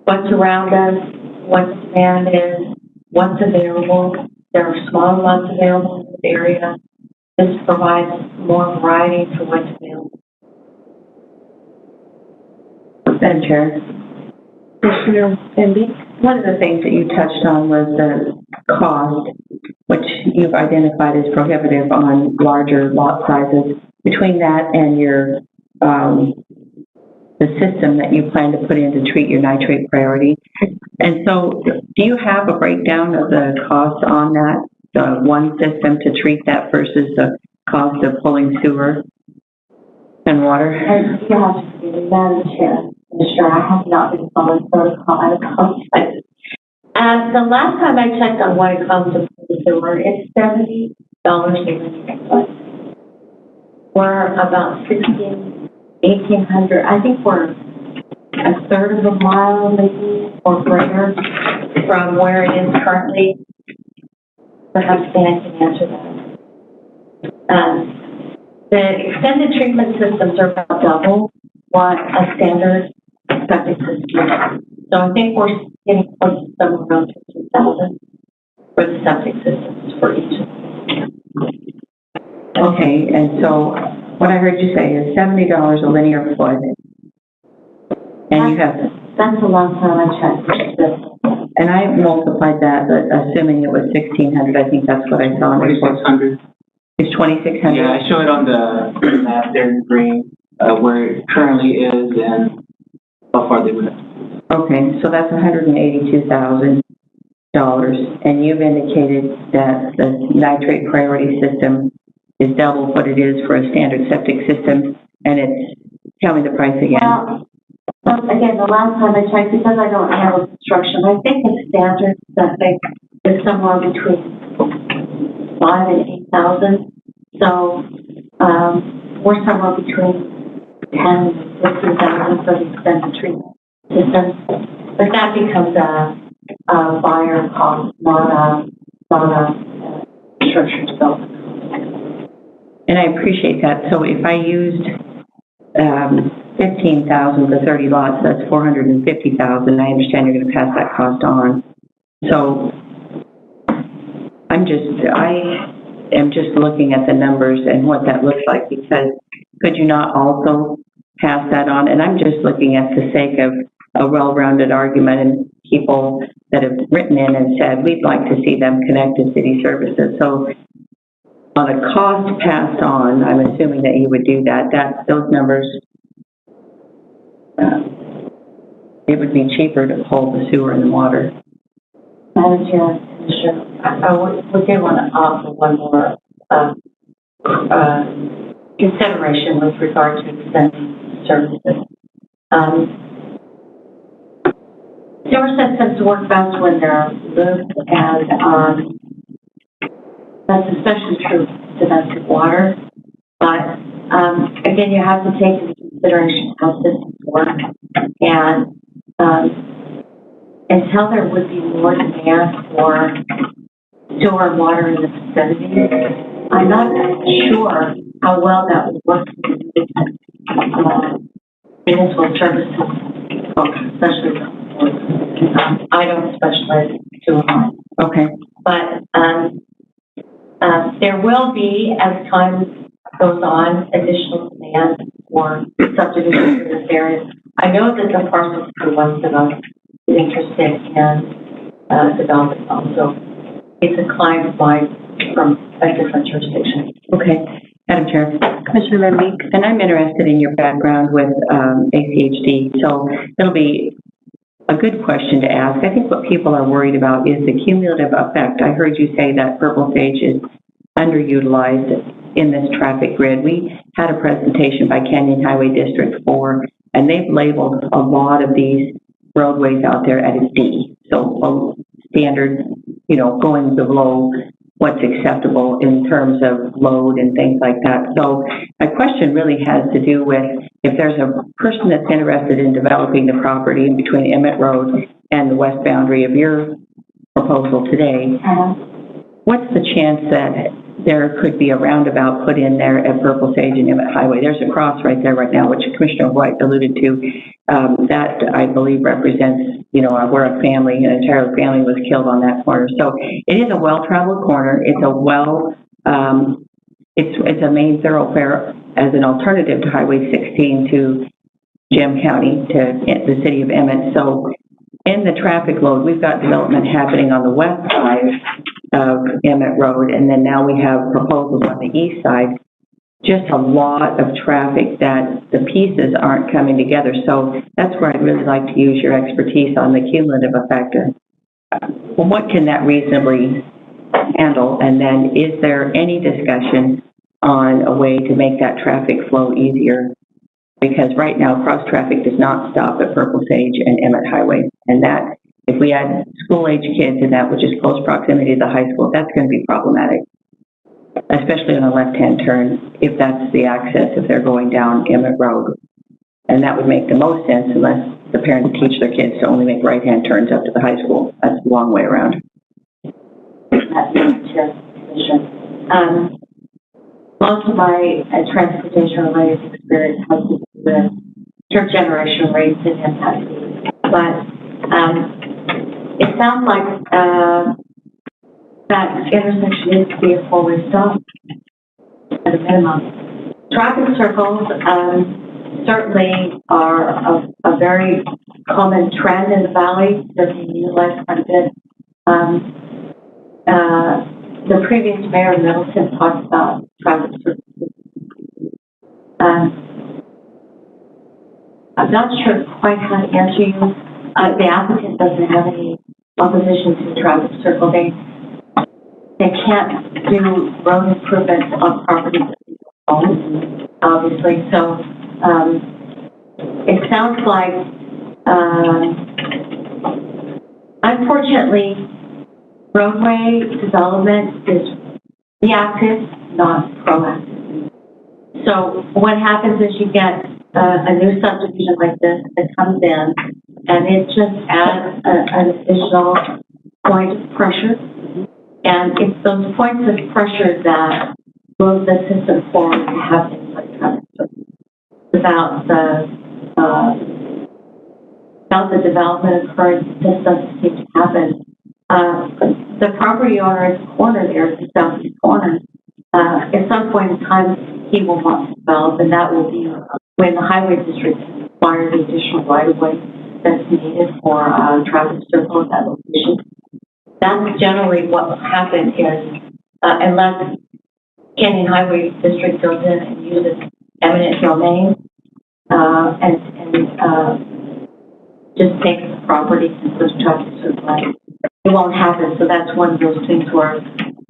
what's around us, what the demand is, what's available. There are small lots available in this area. This provides more variety to what's available. Madam Chair. Commissioner Bamby, one of the things that you touched on was the cost, which you've identified as prohibitive on larger lot sizes. Between that and your the system that you plan to put in to treat your nitrate priority. And so do you have a breakdown of the cost on that, the one system to treat that versus the cost of pulling sewer and water? And you have to be Madam Chair. Sure, I have not been following protocol. I apologize. The last time I checked on what it comes to the sewer, it's $70 a linear foot. We're about 1,800, I think we're a third of a mile maybe or greater from where it is currently. Perhaps Dan can answer that. The extended treatment systems are about double what a standard septic system is. So I think we're getting close to somewhere around 15,000 for the septic systems for each of them. Okay, and so what I heard you say is $70 a linear foot. And you have, That's the last time I checked. and I multiplied that, but assuming it was 1,600, I think that's what I saw in the report. 2,600. It's 2,600? Yeah, I show it on the map there in green, where it currently is and how far they would have. Okay, so that's $182,000, and you've indicated that the nitrate priority system is double what it is for a standard septic system, and it's, tell me the price again. Well, again, the last time I checked, because I don't handle construction, I think the standard septic is somewhere between 5,000 and 8,000. So, we're somewhere between 10,000 and 15,000 for the extended treatment system. But that becomes a buyer cost, not a structure development. And I appreciate that. So if I used 15,000 for 30 lots, that's 450,000. I understand you're going to pass that cost on. So I am just looking at the numbers and what that looks like, because could you not also pass that on? And I'm just looking at the sake of a well-rounded argument and people that have written in and said, we'd like to see them connect to city services. So on a cost passed on, I'm assuming that you would do that. Those numbers, it would be cheaper to pull the sewer and the water. Madam Chair, Commissioner, we did want to offer one more consideration with regard to extending services. Sewer systems work best when they're looped, and that's especially true for domestic water. But again, you have to take into consideration how systems work, and until there would be more demand for sewer and water in the vicinity, I'm not sure how well that would work for municipal services, especially I don't specialize in sewer lines. Okay. But there will be, as time goes on, additional demand for subdivisions in this area. I know that the parcel crew wants to is interested in development also. It's a client of mine from a different jurisdiction. Okay. Madam Chair. Commissioner Lemke, and I'm interested in your background with ACHD, so it'll be a good question to ask. I think what people are worried about is the cumulative effect. I heard you say that Purple Sage is underutilized in this traffic grid. We had a presentation by Canyon Highway District 4, and they've labeled a lot of these roadways out there at a D. So standard, going below what's acceptable in terms of load and things like that. So my question really has to do with if there's a person that's interested in developing the property in between Emmett Road and the west boundary of your proposal today, what's the chance that there could be a roundabout put in there at Purple Sage and Emmett Highway? There's a cross right there right now, which Commissioner White alluded to. That, I believe, represents, where an entire family was killed on that corner. So it is a well-traveled corner. It's it's a main thoroughfare as an alternative to Highway 16 to Gem County, to the city of Emmett. So in the traffic load, we've got development happening on the west side of Emmett Road, and then now we have proposals on the east side. Just a lot of traffic that the pieces aren't coming together. So that's where I'd really like to use your expertise on the cumulative effect. What can that reasonably handle? And then is there any discussion on a way to make that traffic flow easier? Because right now, cross traffic does not stop at Purple Sage and Emmett Highway, and that If we add school-age kids in that, which is close proximity to the high school, that's going to be problematic, especially on a left-hand turn, if that's the access, if they're going down Emmett Road. And that would make the most sense unless the parents teach their kids to only make right-hand turns up to the high school. That's a long way around. Most of my transportation-related experience has to do with third generation rates and impact. But it sounds like that intersection needs to be a four-way stop at a minimum. Traffic circles certainly are a very common trend in the valley. They're being utilized quite a bit. The previous mayor of Middleton talked about traffic circles. I'm not sure quite how to answer you. The applicant doesn't have any opposition to traffic circle. They can't do road improvements on property that they own, obviously. So it sounds like, unfortunately, roadway development is reactive, not proactive. So what happens is you get a new subdivision like this that comes in, and it just adds an additional point of pressure. And it's those points of pressure that move the system forward to have things like traffic circles. Without the development occurring, this doesn't seem to happen. The property owner at the corner there, the southeast corner, at some point in time, he will want to develop, and that will be when the highway district requires additional right-of-way that's needed for traffic circle at that location. That's generally what will happen is, unless Canyon Highway District goes in and uses eminent domain, and just takes the property and puts traffic circle. It won't happen, so that's one of those things where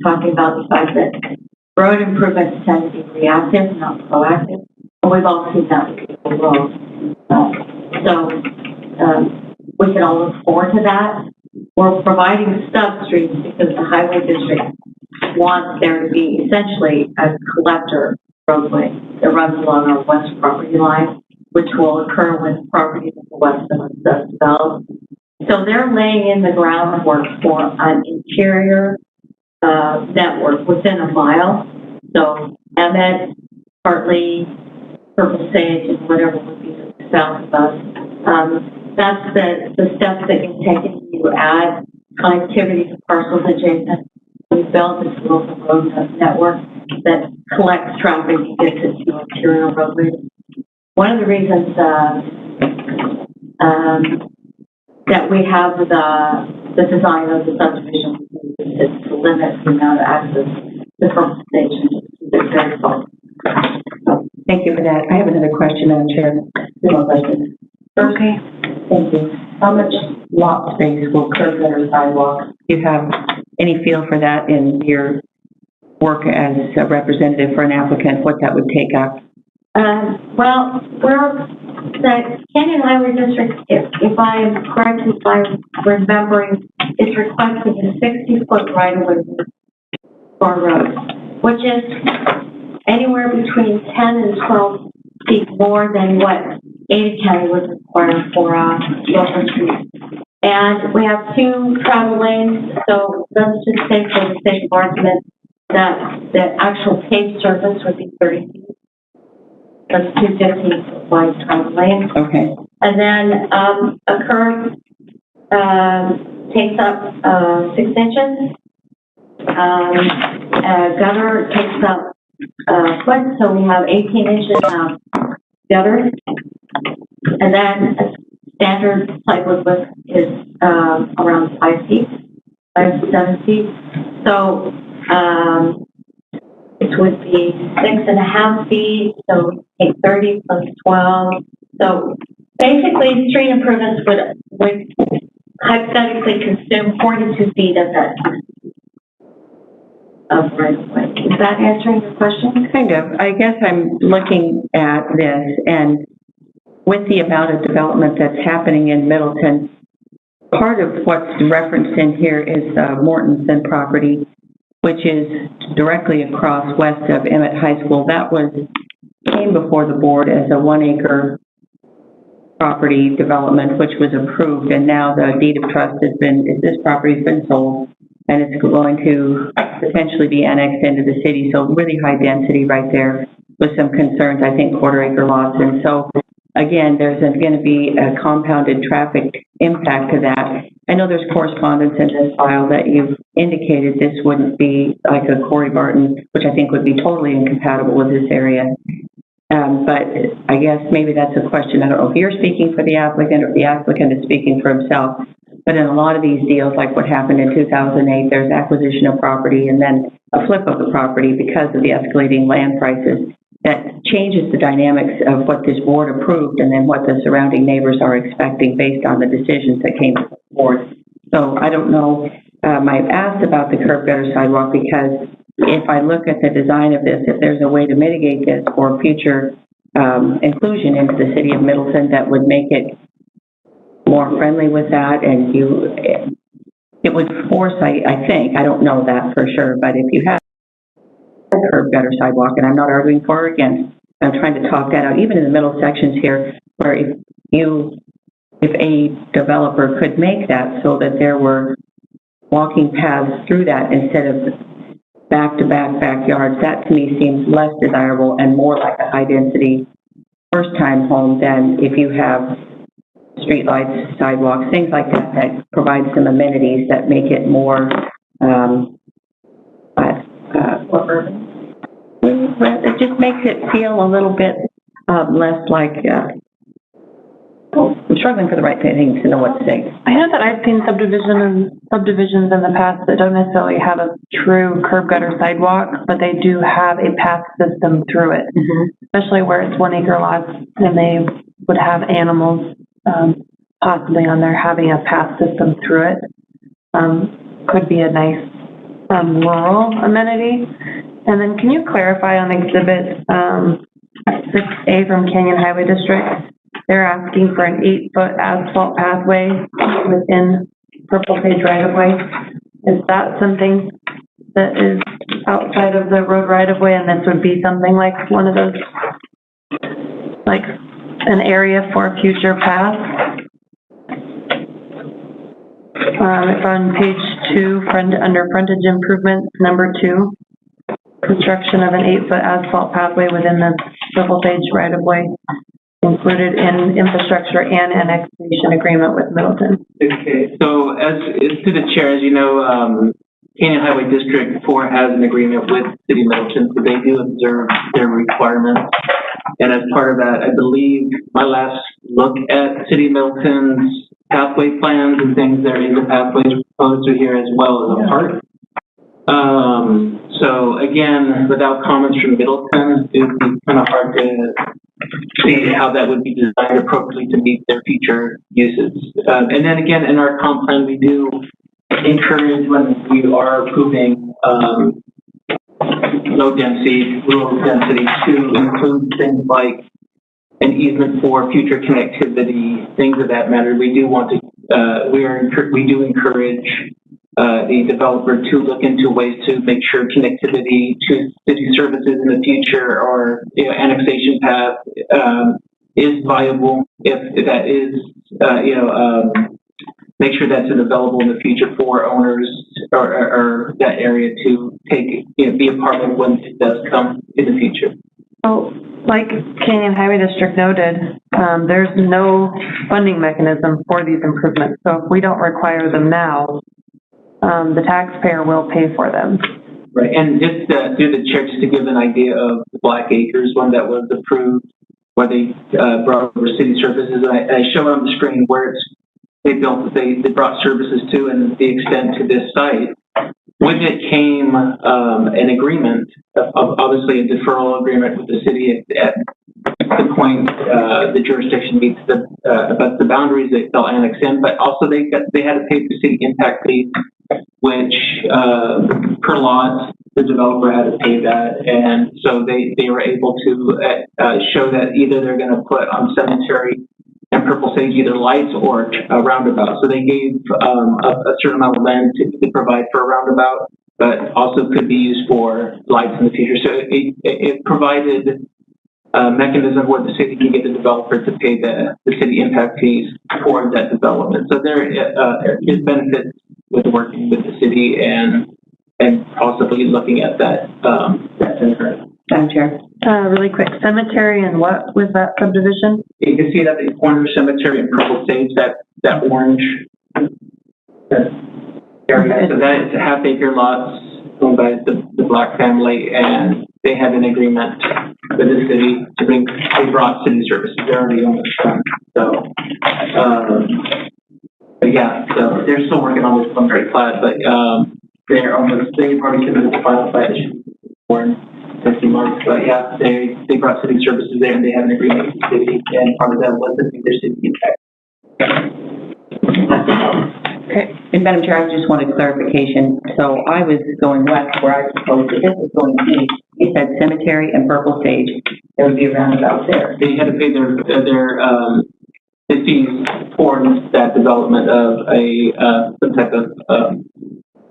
talking about the fact that road improvements tend to be reactive, not proactive, and we've all seen that with people roads. We can all look forward to that. We're providing stub streets because the highway district wants there to be essentially a collector roadway that runs along our west property line, which will occur when the property to the west of us does develop. So they're laying in the groundwork for an interior network within a mile. So Emmett, Hartley, Purple Sage, and whatever would be south of us. That's the steps that you take if you add connectivity to parcels adjacent. We built this local road network that collects traffic and gets it to interior roadways. One of the reasons that we have the design of the subdivision is to limit the amount of access to Purple Stage and it's very small. Thank you for that. I have another question, Madam Chair. Two more questions. Okay. Thank you. How much lot space will curb gutter sidewalks? Do you have any feel for that in your work as a representative for an applicant, what that would take up? Well, the Canyon Highway District, if I am correct, if I'm remembering, is requesting a 60-foot right-of-way for roads, which is anywhere between 10 and 12 feet more than what Ada County would require for local streets. And we have 2 travel lanes, so let's just say for the sake of argument that the actual paved surface would be 30 feet. That's 2 15-foot wide travel lanes. Okay. And then a curve takes up 6 inches. A gutter takes up a foot, so we have 18 inches of gutter. And then a standard plywood width is around 5 feet, 5 to 7 feet. So it would be 6.5 feet, so take 30 plus 12. So basically, street improvements would hypothetically consume 42 feet of that of right of way. Is that answering your question? Kind of. I guess I'm looking at this, and with the amount of development that's happening in Middleton, part of what's referenced in here is Mortensen property, which is directly across west of Emmett High School. That came before the board as a 1 acre property development, which was approved, and now the deed of trust this property's been sold, and it's going to potentially be annexed into the city, so really high density right there with some concerns, I think, 1/4 acre lots. And so, again, there's going to be a compounded traffic impact to that. I know there's correspondence in this file that you've indicated this wouldn't be like a Corey Barton, which I think would be totally incompatible with this area. But I guess maybe that's a question. I don't know if you're speaking for the applicant or if the applicant is speaking for himself. But in a lot of these deals, like what happened in 2008, there's acquisition of property and then a flip of the property because of the escalating land prices. That changes the dynamics of what this board approved and then what the surrounding neighbors are expecting based on the decisions that came forward. So I don't know. I've asked about the curb gutter sidewalk because if I look at the design of this, if there's a way to mitigate this for future inclusion into the city of Middleton that would make it more friendly with that, and it would force, I think, I don't know that for sure, but if you have a curb gutter sidewalk, and I'm not arguing for or against, I'm trying to talk that out, even in the middle sections here, where if a developer could make that so that there were walking paths through that instead of back-to-back backyards, that to me seems less desirable and more like a high-density first-time home than if you have streetlights, sidewalks, things like that, that provide some amenities that make it more, it just makes it feel a little bit less like, I'm struggling for the right thing to know what to say. I know that I've seen subdivisions in the past that don't necessarily have a true curb gutter sidewalk, but they do have a path system through it, especially where it's 1 acre lots and they would have animals possibly on there. Having a path system through it could be a nice rural amenity. And then can you clarify on exhibit 6A from Canyon Highway District? They're asking for an 8-foot asphalt pathway within Purple Page right-of-way. Is that something that is outside of the road right-of-way, and this would be something like one of those, like an area for a future path? It's on page 2, under Frontage Improvements, number 2. Construction of an 8-foot asphalt pathway within the Purple Page right-of-way, included in infrastructure and annexation agreement with Middleton. Okay, so as to the chair, as you know, Canyon Highway District 4 has an agreement with City of Middleton, so they do observe their requirements. And as part of that, I believe my last look at City of Middleton's pathway plans and things, there is a pathway proposed to here as well as a park. So again, without comments from Middleton, it would be kind of hard to see how that would be designed appropriately to meet their future uses. And then again, in our comp plan, we do encourage when we are approving low density, rural density to include things like an easement for future connectivity, things of that matter. We do want to, we do encourage the developer to look into ways to make sure connectivity to city services in the future or annexation path is viable. If that is, make sure that's available in the future for owners or that area to take, be a part of when it does come in the future. So, like Canyon Highway District noted, there's no funding mechanism for these improvements. So if we don't require them now, the taxpayer will pay for them. Right, and just through the chair, just to give an idea of the Black Acres one that was approved, where they brought over city services. I show on the screen where they brought services to and the extent to this site. With it came an agreement, obviously a deferral agreement with the city at the point the jurisdiction meets about the boundaries that they'll annex in, but also they had to pay the city impact fee, which per lot the developer had to pay that, and so they were able to show that either they're going to put on cemetery and Purple Sage either lights or a roundabout. So they gave a certain amount of land to provide for a roundabout, but also could be used for lights in the future. So it provided a mechanism where the city can get the developer to pay the city impact fees for that development. So there is benefits with working with the city and possibly looking at that center. Madam Chair. Really quick, cemetery and what was that subdivision? You can see that the corner cemetery and Purple Sage, that orange area. So that is a half-acre lots owned by the Black family, and they had an agreement with the city to bring. They brought city services. They're already on the front. So, but yeah, so they're still working on this preliminary plat, but they've already submitted the final plat for 15 months. But yeah, they brought city services there, and they have an agreement with the city, and part of that was the city impact. Okay. And Madam Chair, I just wanted clarification. So I was going west where I was supposed to, this was going east. You said cemetery and Purple Sage. There would be a roundabout there. They had to pay their fees for that development of some type of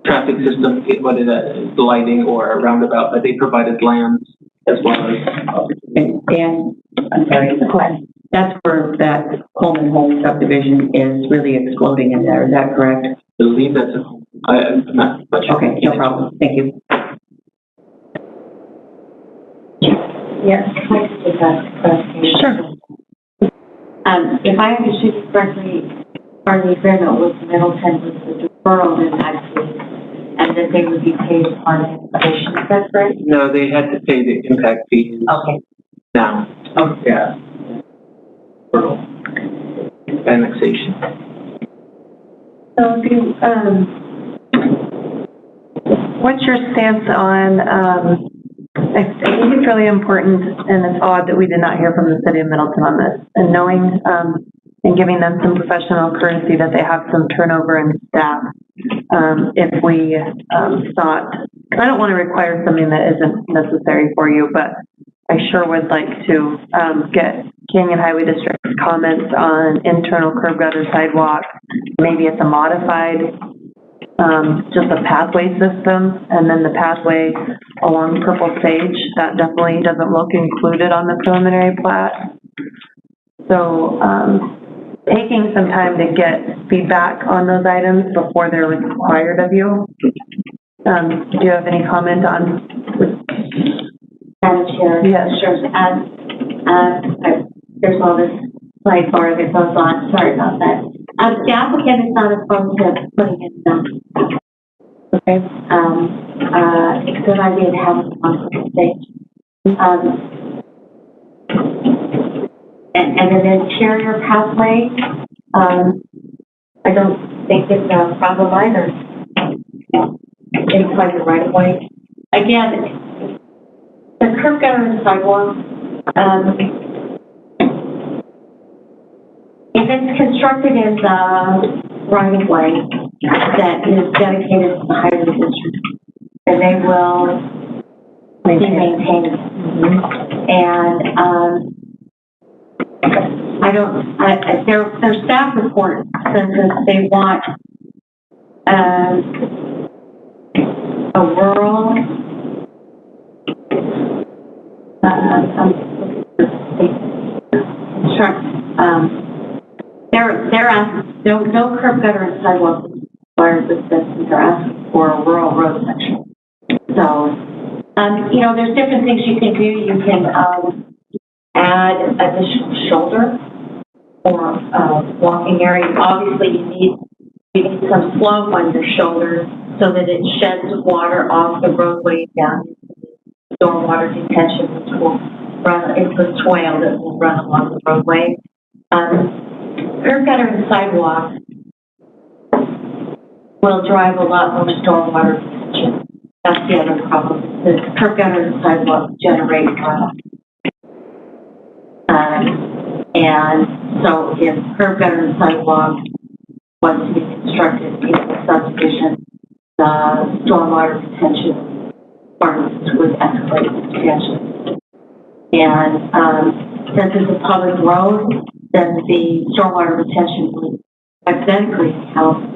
traffic system, whether that is lighting or a roundabout, but they provided lands as well as. And I'm sorry, that's where that Coleman Home subdivision is really exploding in there. Is that correct? I believe that's I'm not much. Okay, no problem. Thank you. Yes, I'd like to take that clarification. Sure. If I understood you correctly, part of the agreement with Middleton was the deferral of impact fees, and that they would be paid upon installation. Is that correct? No, they had to pay the impact fees. Okay. Now. Oh, Yeah. Annexation. So if you, What's your stance on, I think it's really important, and it's odd that we did not hear from the city of Middleton on this, and knowing, and giving them some professional courtesy that they have some turnover in staff. If we thought, I don't want to require something that isn't necessary for you, but I sure would like to get Canyon Highway District's comments on internal curb gutter sidewalk. Maybe it's a modified, just a pathway system, and then the pathway along Purple Sage. That definitely doesn't look included on the preliminary plat. So taking some time to get feedback on those items before they're required of you. Do you have any comment on? Madam Chair. Yes. Sure. There's all this sidebar that goes on. Sorry about that. The applicant is not opposed to putting in some. Okay. It's a good idea to have it on the stage. And an interior pathway, I don't think it's a problem either. Inside the right of way. Again, the curb gutter and sidewalk, if it's constructed as a right of way that is dedicated to the highway district, then they will be maintained. And their staff report says that they want a rural they're asking no curb gutter and sidewalk required with this. They're asking for a rural road section. So there's different things you can do. You can add additional shoulder or walking area. Obviously, you need some slope on your shoulder so that it sheds water off the roadway down into the stormwater detention, which will run into the swale that will run along the roadway. Curb gutter and sidewalk will drive a lot more stormwater detention. That's the other problem. The curb gutter and sidewalk generate runoff. And so if curb gutter and sidewalk was to be constructed in the subdivision, the stormwater detention requirements would escalate substantially. And since it's a public road, then the stormwater retention would hypothetically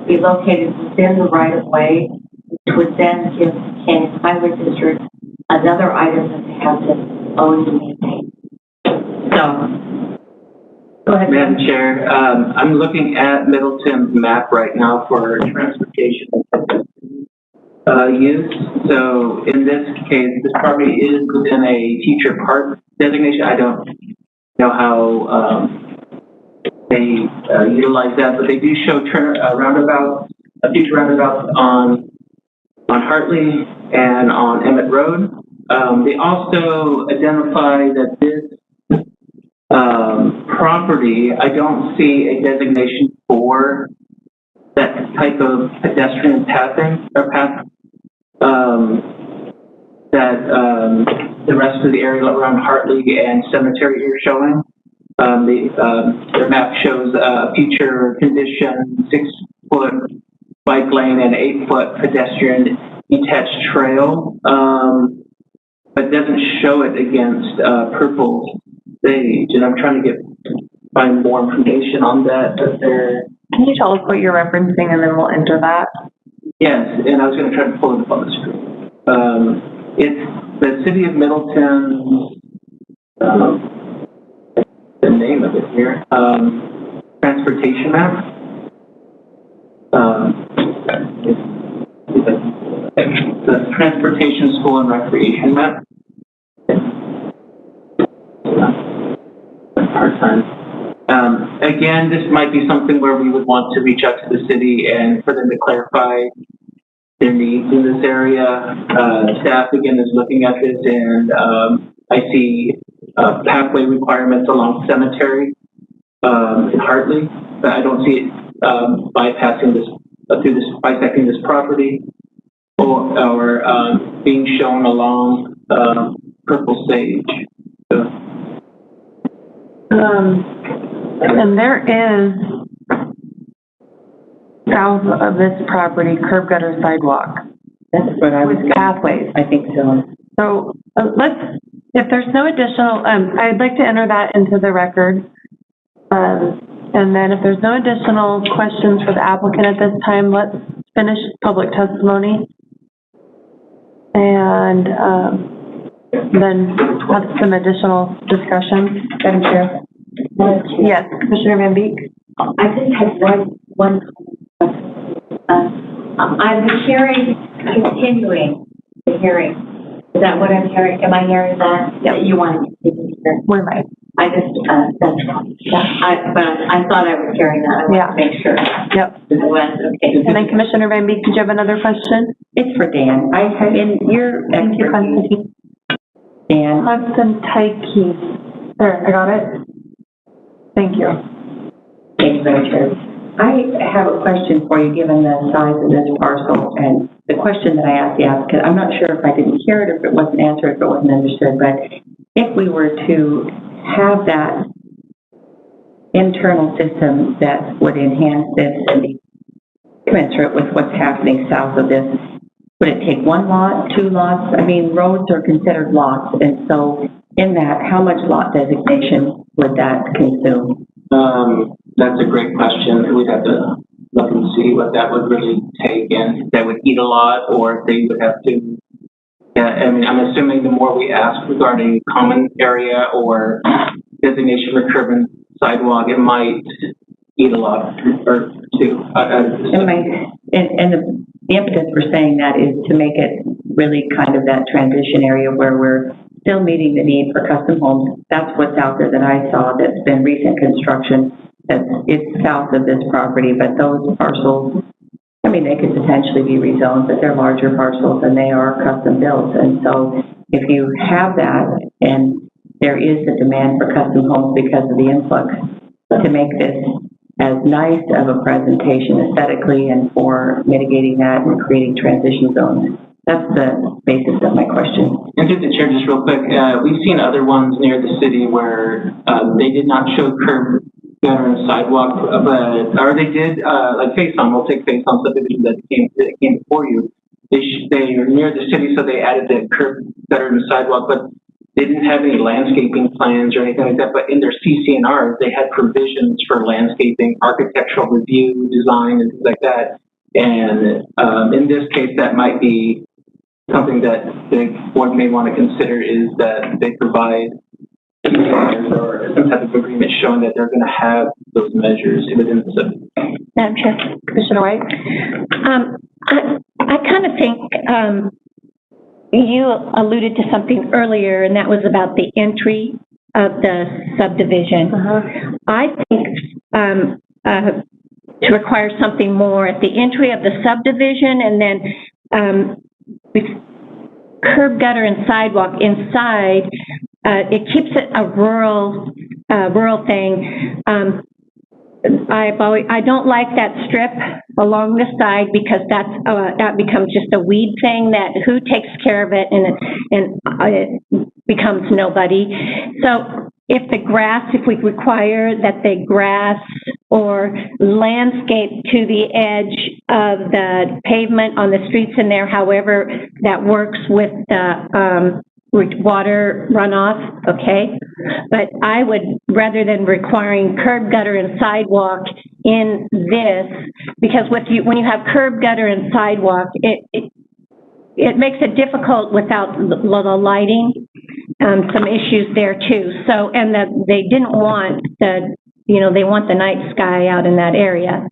be located within the right-of-way, which would then give the Canyon Highway District another item that they have to own and maintain. So, go ahead. Madam Chair, I'm looking at Middleton's map right now for transportation use. So in this case, this property is within a teacher park designation. I don't know how they utilize that, but they do show roundabouts, future roundabouts on Hartley and on Emmett Road. They also identify that this property, I don't see a designation for that type of pedestrian pathing or path that the rest of the area around Hartley and Cemetery are showing. Their map shows future condition 6-foot bike lane and 8-foot pedestrian detached trail, but doesn't show it against Purple Sage. And I'm trying to find more information on that. But Can you tell us what you're referencing and then we'll enter that? yes, and I was going to try to pull it up on the screen. It's the City of Middleton's, the name of it here, transportation map. The Transportation School and Recreation map. Part-time. Again, this might be something where we would want to reach out to the city and for them to clarify their needs in this area. Staff, again, is looking at this, and I see pathway requirements along Cemetery in Hartley, but I don't see it bypassing this, bisecting this property or being shown along Purple Sage. So, and there is, south of this property, curb gutter sidewalk That's what I was, with pathways. I think so. So if there's no additional, I'd like to enter that into the record. And then if there's no additional questions for the applicant at this time, let's finish public testimony. And then have some additional discussion. Madam Chair? Yes, Commissioner Van Beek? I just have one I'm hearing, continuing the hearing. Is that what I'm hearing? Am I hearing that? Yep. That you want to continue here? Where am I? I just, that's fine. But I thought I was hearing that. I want to make sure. Yep. It was, okay. And then Commissioner Van Beek, did you have another question? It's for Dan. I have in your Thank you, expertise, Dan. Hudson Tyke. There, I got it. Thank you. Thank you, Madam Chair. I have a question for you, given the size of this parcel, and the question that I asked the applicant, I'm not sure if I didn't hear it, or if it wasn't answered, if it wasn't understood, but if we were to have that internal system that would enhance this and be commensurate with what's happening south of this, would it take 1 lot, 2 lots? I mean, roads are considered lots, and so in that, how much lot designation would that consume? That's a great question. We'd have to look and see what that would really take, and if that would eat a lot, or if they would have to. Yeah, I mean, I'm assuming the more we ask regarding common area or designation for curb and sidewalk, it might eat a lot or two. And the impetus for saying that is to make it really kind of that transition area where we're still meeting the need for custom homes. That's what's out there that I saw that's been recent construction. It's south of this property, but those parcels, I mean, they could potentially be rezoned, but they're larger parcels and they are custom built. And so if you have that and there is a demand for custom homes because of the influx, to make this as nice of a presentation aesthetically and for mitigating that and creating transition zones. That's the basis of my question. And through the chair, just real quick, we've seen other ones near the city where they did not show curb, gutter, and sidewalk, or they did, like Faison, we'll take Faison subdivision that came before you. They are near the city, so they added the curb, gutter, and sidewalk, but they didn't have any landscaping plans or anything like that, but in their CC&R, they had provisions for landscaping, architectural review, design, and things like that. And in this case, that might be something that the board may want to consider, is that they provide or some type of agreement showing that they're going to have those measures within the subdivision. Madam Chair. Commissioner White? I kind of think, you alluded to something earlier, and that was about the entry of the subdivision. I think, to require something more at the entry of the subdivision, and then, with curb, gutter, and sidewalk inside, it keeps it a rural thing. I don't like that strip along the side, because that becomes just a weed thing that who takes care of it, and it becomes nobody. So if we require that they grass or landscape to the edge of the pavement on the streets in there, however that works with the water runoff, okay? But I would, rather than requiring curb, gutter, and sidewalk in this, because when you have curb, gutter, and sidewalk, it makes it difficult without the lighting, some issues there too. So, and they didn't want they want the night sky out in that area.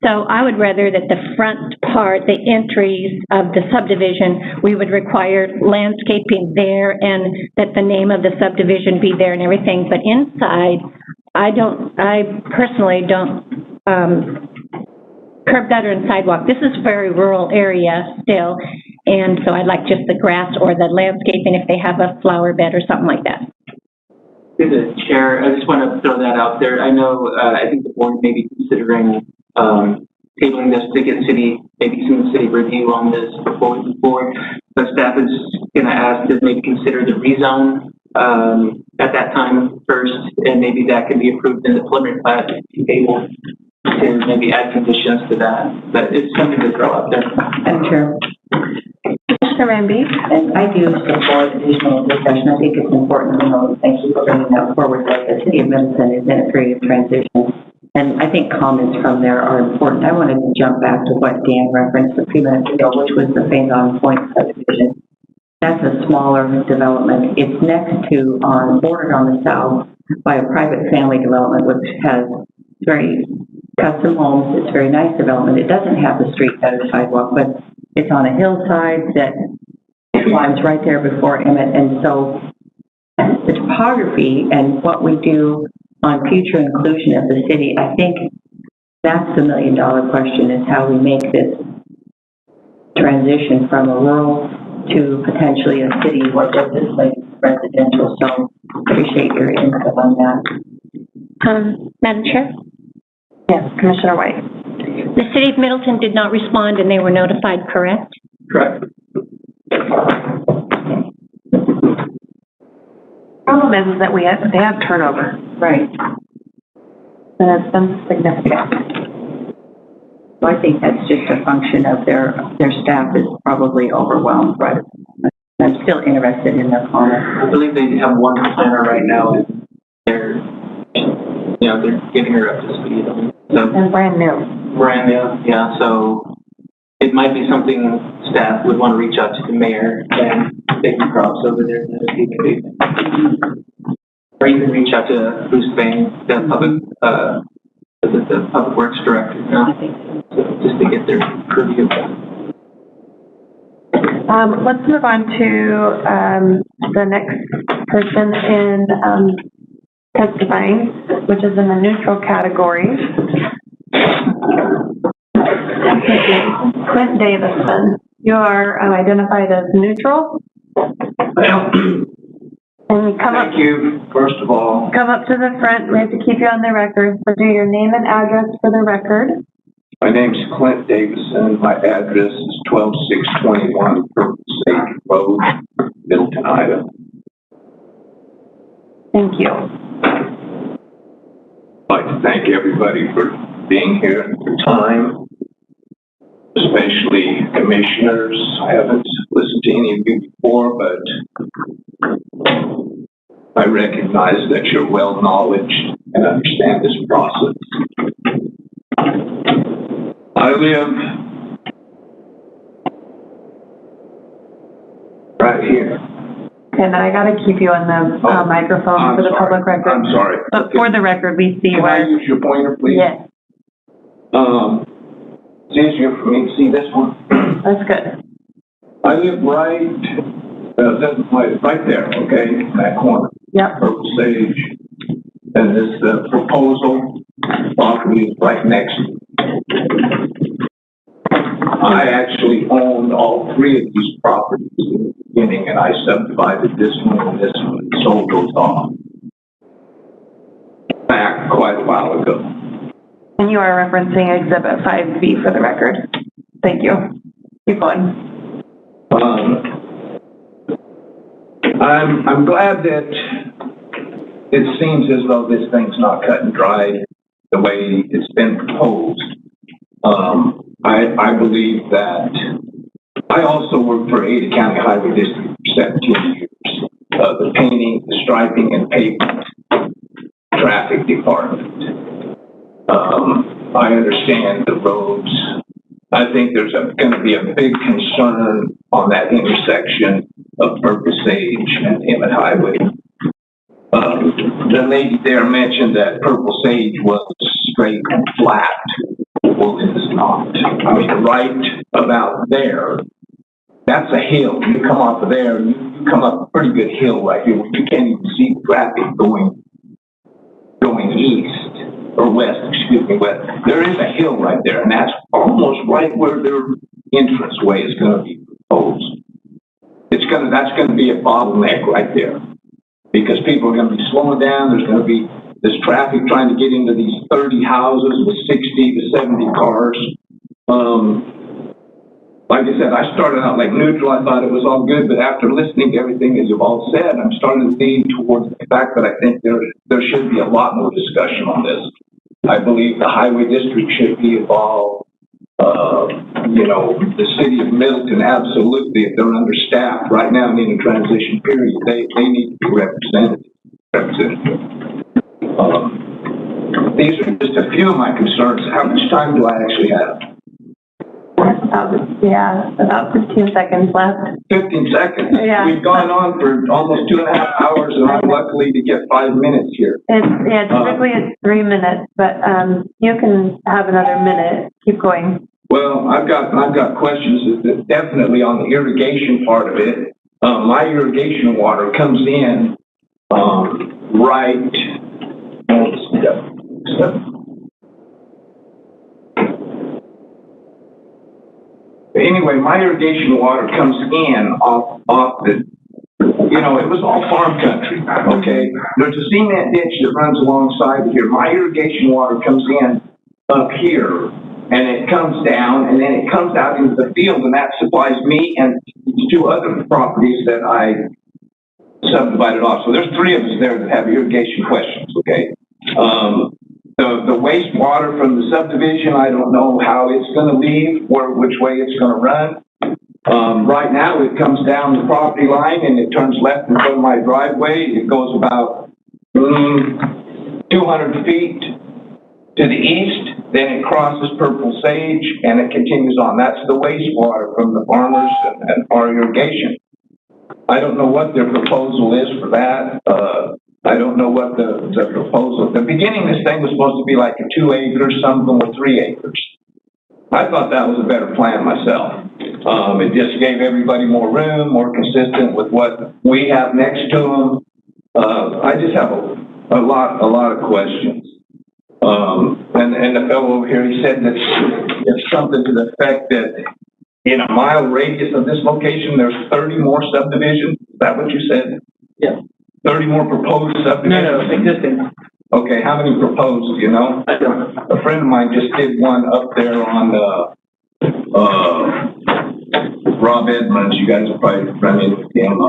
So I would rather that the front part, the entries of the subdivision, we would require landscaping there, and that the name of the subdivision be there and everything. But inside, I personally don't, curb, gutter, and sidewalk. This is a very rural area still, and so I'd like just the grass or the landscaping if they have a flower bed or something like that. Through the chair, I just want to throw that out there. I know, I think the board may be considering tabling this to get maybe some city review on this before we move forward. But staff is going to ask to maybe consider the rezone at that time first, and maybe that can be approved in the preliminary plat if you're able to maybe add conditions to that. But it's something to throw out there. Madam Chair. Commissioner Ramby? And I do support additional discussion. I think it's important to know, thank you for bringing that forward, that the city of Middleton is in a period of transition. And I think comments from there are important. I wanted to jump back to what Dan referenced a few minutes ago, which was the Fandom Point subdivision. That's a smaller development. It's next to, bordered on the south by a private family development, which has very custom homes. It's very nice development. It doesn't have the street gutter sidewalk, but it's on a hillside that climbs right there before Emmett. And so the topography and what we do on future inclusion of the city, I think that's the $1 million question, is how we make this transition from a rural to potentially a city where this is like residential. So appreciate your input on that. Madam Chair? Yes, Commissioner White. The city of Middleton did not respond, and they were notified, correct? Correct. Problem is that they have turnover. Right. And it's been significant. So I think that's just a function of their staff is probably overwhelmed right at the moment. I'm still interested in their comments. I believe they have one planner right now. They're getting her up to speed. So And brand new. brand new, yeah. So it might be something staff would want to reach out to the mayor and they can cross over there and see what they think. Or even reach out to Bruce Bain, the public works director now, so just to get their purview. Let's move on to the next person in testifying, which is in the neutral category. Clint Davison, you are identified as neutral. And Thank you, first of all. Come up to the front. We have to keep you on the record. So do your name and address for the record. My name's Clint Davison. My address is 12621 Purple Sage Road, Middleton, Iowa. Thank you. I'd like to thank everybody for being here and for time, especially commissioners. I haven't listened to any of you before, but I recognize that you're well-knowledged and understand this process. I live right here. And I gotta keep you on the microphone for the public record. I'm sorry. But for the record, we see Can I where, use your pointer, please? yes, It's easier for me to see this one. that's good. I live right there, okay, in that corner. Yep. Purple Sage. And this proposal property is right next to it. I actually owned all three of these properties in the beginning, and I subdivided this one and sold those off back quite a while ago. And you are referencing Exhibit 5B for the record. Thank you. Keep going. I'm glad that it seems as though this thing's not cut and dried the way it's been proposed. I believe that I also worked for Ada County Highway District for 17 years. The painting, the striping, and pavement traffic department. I understand the roads. I think there's going to be a big concern on that intersection of Purple Sage and Emmett Highway. The lady there mentioned that Purple Sage was straight and flat. Well, it is not. I mean, right about there, that's a hill. You come off of there, you come up a pretty good hill right here. You can't even see traffic going east or west, excuse me, west. There is a hill right there, and that's almost right where their entranceway is going to be proposed. That's going to be a bottleneck right there, because people are going to be slowing down. There's going to be this traffic trying to get into these 30 houses with 60 to 70 cars. Like I said, I started out like neutral. I thought it was all good, but after listening to everything that you've all said, I'm starting to lean towards the fact that I think there should be a lot more discussion on this. I believe the highway district should be involved. The city of Middleton, absolutely, if they're understaffed right now in a transition period, they need to be represented. These are just a few of my concerns. How much time do I actually have? About 15 seconds left. 15 seconds? Yeah. We've gone on for almost 2.5 hours, and I'm lucky to get 5 minutes here. Typically it's 3 minutes, but, you can have another minute. Keep going. Well, I've got questions that definitely on the irrigation part of it. My irrigation water comes in, right. Anyway, my irrigation water comes in off the, it was all farm country, okay? There's a cement ditch that runs alongside here. My irrigation water comes in up here, and it comes down, and then it comes out into the field, and that supplies me and 2 other properties that I subdivided off. So there's 3 of us there that have irrigation questions, okay? The wastewater from the subdivision, I don't know how it's going to leave or which way it's going to run. Right now, it comes down the property line and it turns left in front of my driveway. It goes about 200 feet to the east, then it crosses Purple Sage and it continues on. That's the wastewater from the farmers and our irrigation. I don't know what their proposal is for that. I don't know what the proposal. At the beginning, this thing was supposed to be like a 2 acres, some of them were 3 acres. I thought that was a better plan myself. It just gave everybody more room, more consistent with what we have next to them. I just have a lot of questions. And the fellow over here, he said that it's something to the effect that in a mile radius of this location, there's 30 more subdivisions. Is that what you said? Yeah. 30 more proposed subdivisions? No, existing. Okay, how many proposed, do you know? I don't. A friend of mine just did one up there on, Rob Edmonds. You guys will probably run into him.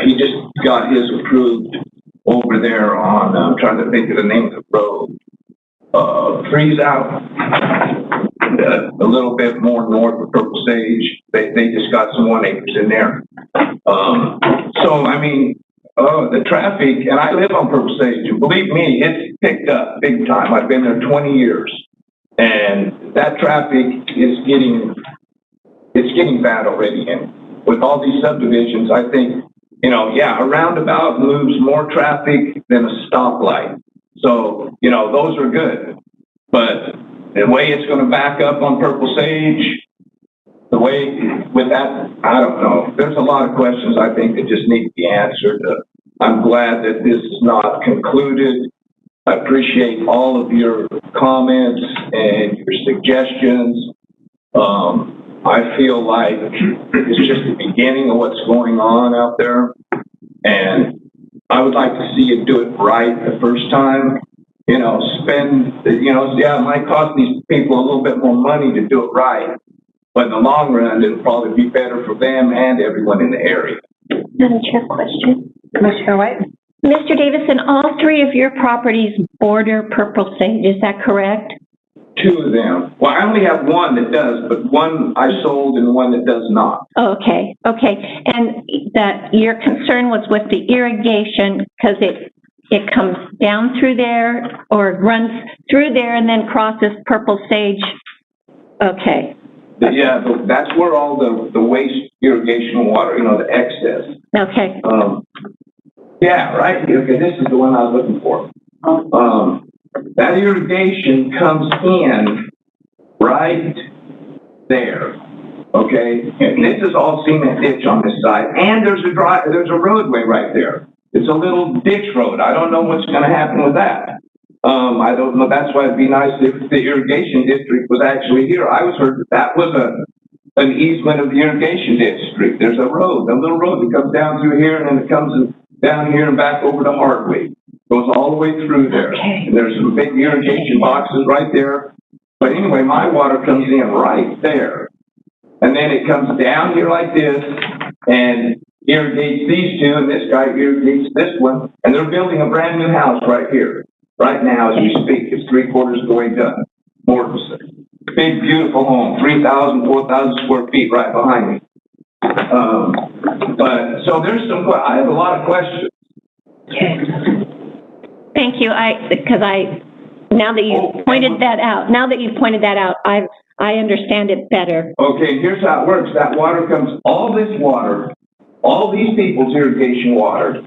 He just got his approved over there on, I'm trying to think of the name of the road. Freeze out. A little bit more north of Purple Sage. They just got some 1 acres in there. So, I mean, the traffic, and I live on Purple Sage, and believe me, it's picked up big time. I've been there 20 years. And that traffic is getting bad already. And with all these subdivisions, I think, you know, yeah, a roundabout moves more traffic than a stoplight. So, you know, those are good. But the way it's going to back up on Purple Sage, the way with that, I don't know. There's a lot of questions I think that just need to be answered. I'm glad that this is not concluded. I appreciate all of your comments and your suggestions. I feel like it's just the beginning of what's going on out there. And I would like to see you do it right the first time. You know, yeah, it might cost these people a little bit more money to do it right. But in the long run, it'll probably be better for them and everyone in the area. Madam Chair, question. Commissioner White? Mr. Davison, all three of your properties border Purple Sage, is that correct? 2 of them. Well, I only have one that does, but one I sold and one that does not. Okay, okay. And that your concern was with the irrigation because it comes down through there or runs through there and then crosses Purple Sage. Okay. Yeah, that's where all the waste irrigation water, you know, the excess. Okay. Yeah, right. Okay, this is the one I was looking for. That irrigation comes in right there. Okay, and this is all cement ditch on this side, and there's a roadway right there. It's a little ditch road. I don't know what's going to happen with that. I don't know. That's why it'd be nice if the irrigation district was actually here. I was heard that was an easement of the irrigation district. There's a road, a little road that comes down through here, and then it comes down here and back over to Hardway. Goes all the way through there. Okay. And there's some big irrigation boxes right there. But anyway, my water comes in right there. And then it comes down here like this and irrigates these 2, and this guy irrigates this one. And they're building a brand new house right here. Right now, as we speak, it's 3/4 of the way done. Mortensen. Big, beautiful home, 3,000, 4,000 square feet right behind me. But, so there's I have a lot of questions. Okay. Thank you. Now that you pointed that out, I understand it better. Okay, here's how it works. That water comes, all this water, all these people's irrigation water,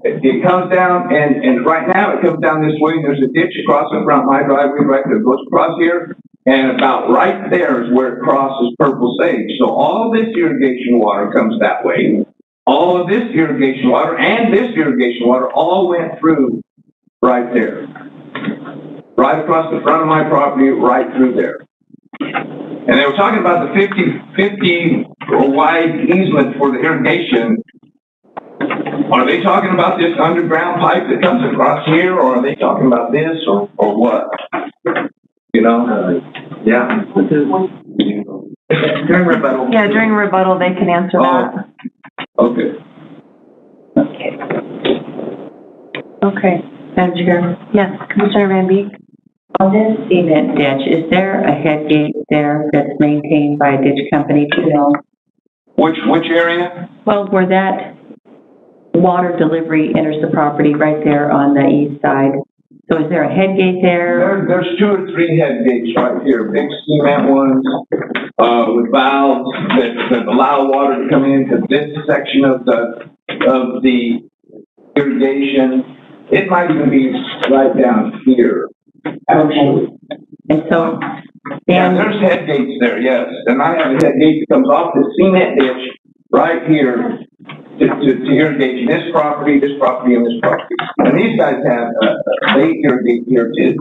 it comes down, and right now it comes down this way, and there's a ditch across in front of my driveway right there. It goes across here, and about right there is where it crosses Purple Sage. So all this irrigation water comes that way. All of this irrigation water and this irrigation water all went through right there. Right across the front of my property, right through there. And they were talking about the 50 wide easement for the irrigation. Are they talking about this underground pipe that comes across here, or are they talking about this, or what? You know? Yeah. During rebuttal. Yeah, during rebuttal, they can answer that. Okay. Okay. Madam Chair? Yes, Commissioner Van Beek? On this cement ditch, is there a head gate there that's maintained by a ditch company too? Which area? Well, where that water delivery enters the property right there on the east side. So is there a head gate there? There's 2 or 3 head gates right here, big cement ones, with valves that allow water to come into this section of the irrigation. It might even be right down here, actually. Okay. And so, yeah, there's head gates there, yes. And I have a head gate that comes off the cement ditch right here to irrigate this property, and this property. And these guys have, they irrigate here too.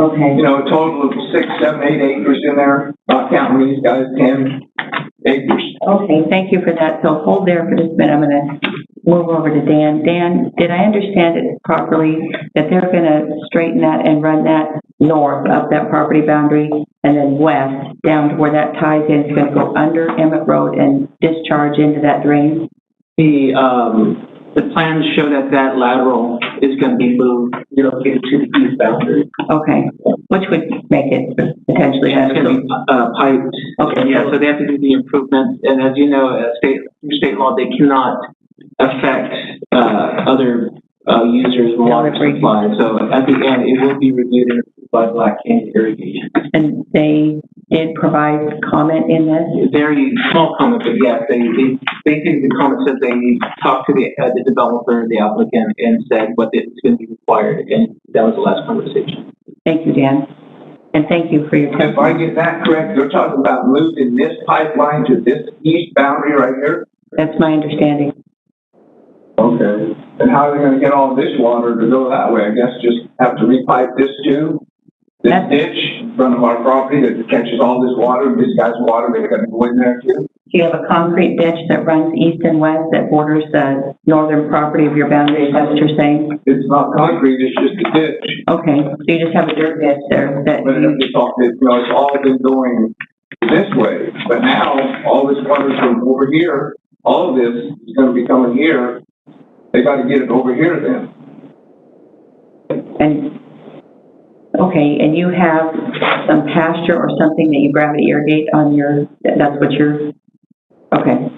okay. You know, a total of 6, 7, 8 acres in there, not counting these guys, 10 acres. Okay, thank you for that. So hold there for just a minute. I'm going to move over to Dan. Dan, did I understand it properly that they're going to straighten that and run that north up that property boundary and then west down to where that ties in? It's going to go under Emmett Road and discharge into that drain? The plans show that lateral is going to be moved, relocated to the east boundary. Okay, which would make it potentially It's better. going to be piped. Okay. Yeah, so they have to do the improvements, and as you know, through state law, they cannot affect other users' water supply. So at the end, it will be reviewed and approved by Black Canyon Irrigation. And they did provide comment in this? Very small comment, but yes, they basically the comment says they talked to the developer, the applicant, and said what is going to be required, and that was the last conversation. Thank you, Dan. And thank you for your If I get that correct, they're talking about moving this pipeline to this east boundary right here? That's my understanding. Okay. And how are they gonna get all this water to go that way? I guess just have to repipe this too? This ditch in front of our property that catches all this water, this guy's water, they gotta go in there too? Do you have a concrete ditch that runs east and west that borders the northern property of your boundary? Is that what you're saying? It's not concrete, it's just a ditch. Okay, so you just have a dirt ditch there that But it's all been going this way. But now, all this water's from over here, all of this is gonna be coming here. They gotta get it over here then. and, okay, and you have some pasture or something that you gravity irrigate on your, that's what you're, okay.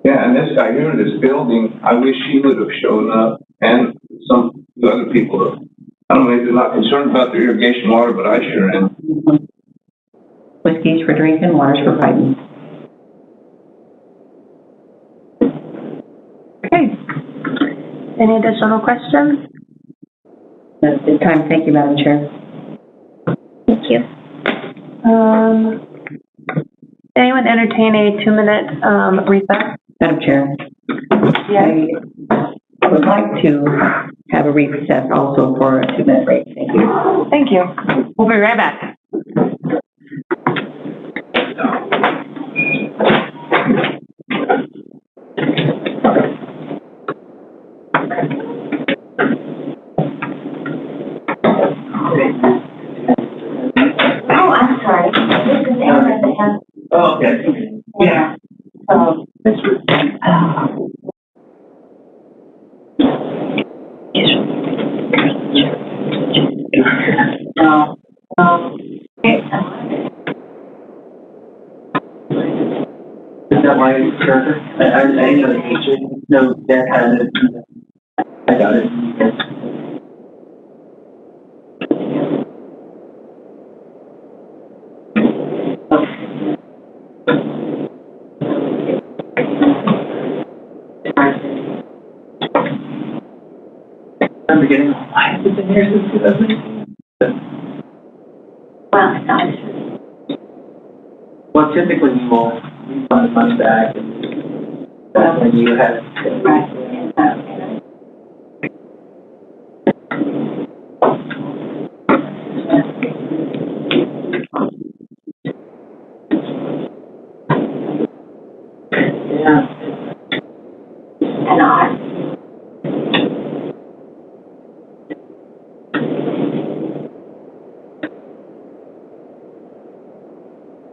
Yeah, and this guy here, this building, I wish he would have shown up, and some other people. I don't know, maybe they're not concerned about the irrigation water, but I sure am. Whiskey's for drinking, water's for piping. Okay. Any additional questions? That's the time. Thank you, Madam Chair. Thank you. Anyone entertain a 2-minute, recess? Madam Chair. Yes. I would like to have a recess also for a 2-minute break. Thank you. Thank you. We'll be right back. Oh, I'm sorry. This is Aaron. Oh, okay. Yeah. This was, Is that my character? I didn't know the teacher. No, that has it. I got it. I'm forgetting. Why has it been here since 2018? well, it's not. Well, typically you will refund the money back, and that's when you have. Yeah. And I.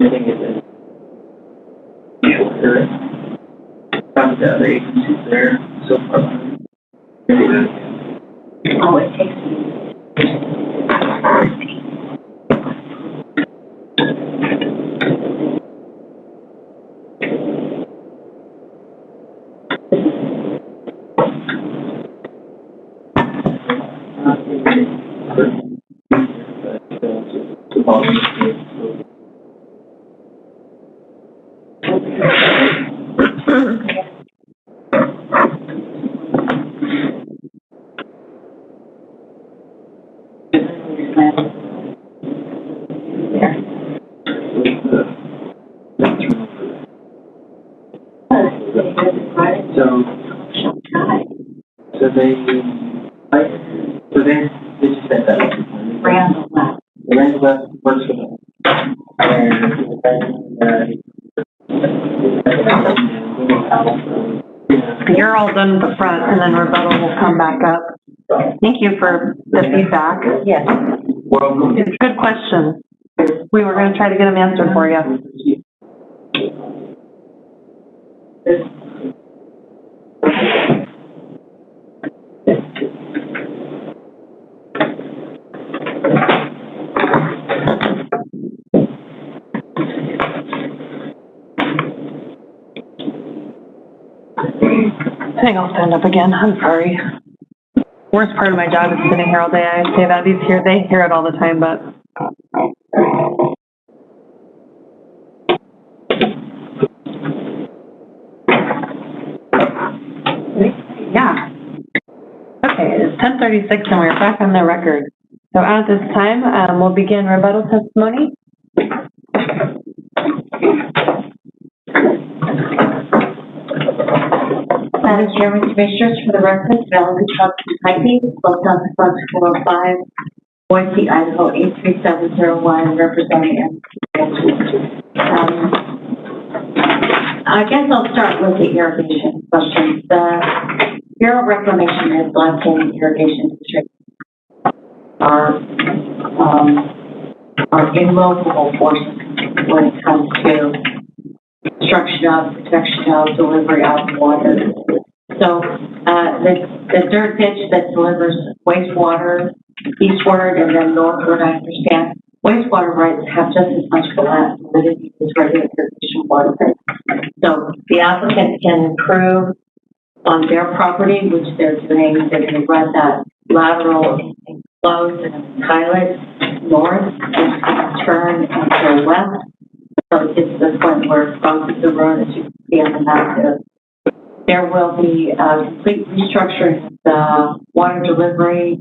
I think it's some of the other agencies there so far. Oh, it takes me. So they just said that. Randall left. The Randall left works for them. You're all done with the front, and then rebuttal will come back up. Thank you for the feedback. Yes. Welcome. It's a good question. We were gonna try to get them answered for you. I think I'll stand up again, I'm sorry. Worst part of my job is sitting here all day, I say that, they hear it all the time, but. Yeah. Okay, it's 10:36 and we're back on the record. So at this time, we'll begin rebuttal testimony. Madam Chairman, Commissioners, for the record, Melody Substitution, Post Office Box 405, Boise, Idaho 83701, representing. I guess I'll start with the irrigation questions. The Bureau of Reclamation has Black Canyon Irrigation District are immovable forces when it comes to construction of, protection of, delivery of water. So the dirt ditch that delivers wastewater eastward and then northward, I understand, wastewater rights have just as much validity as regular irrigation water rights. So the applicant can improve on their property, which they're doing. They're going to run that lateral enclosed and tile it north and turn and go west. So it gets to the point where it crosses the road, as you can see on the map there. There will be a complete restructuring of the water delivery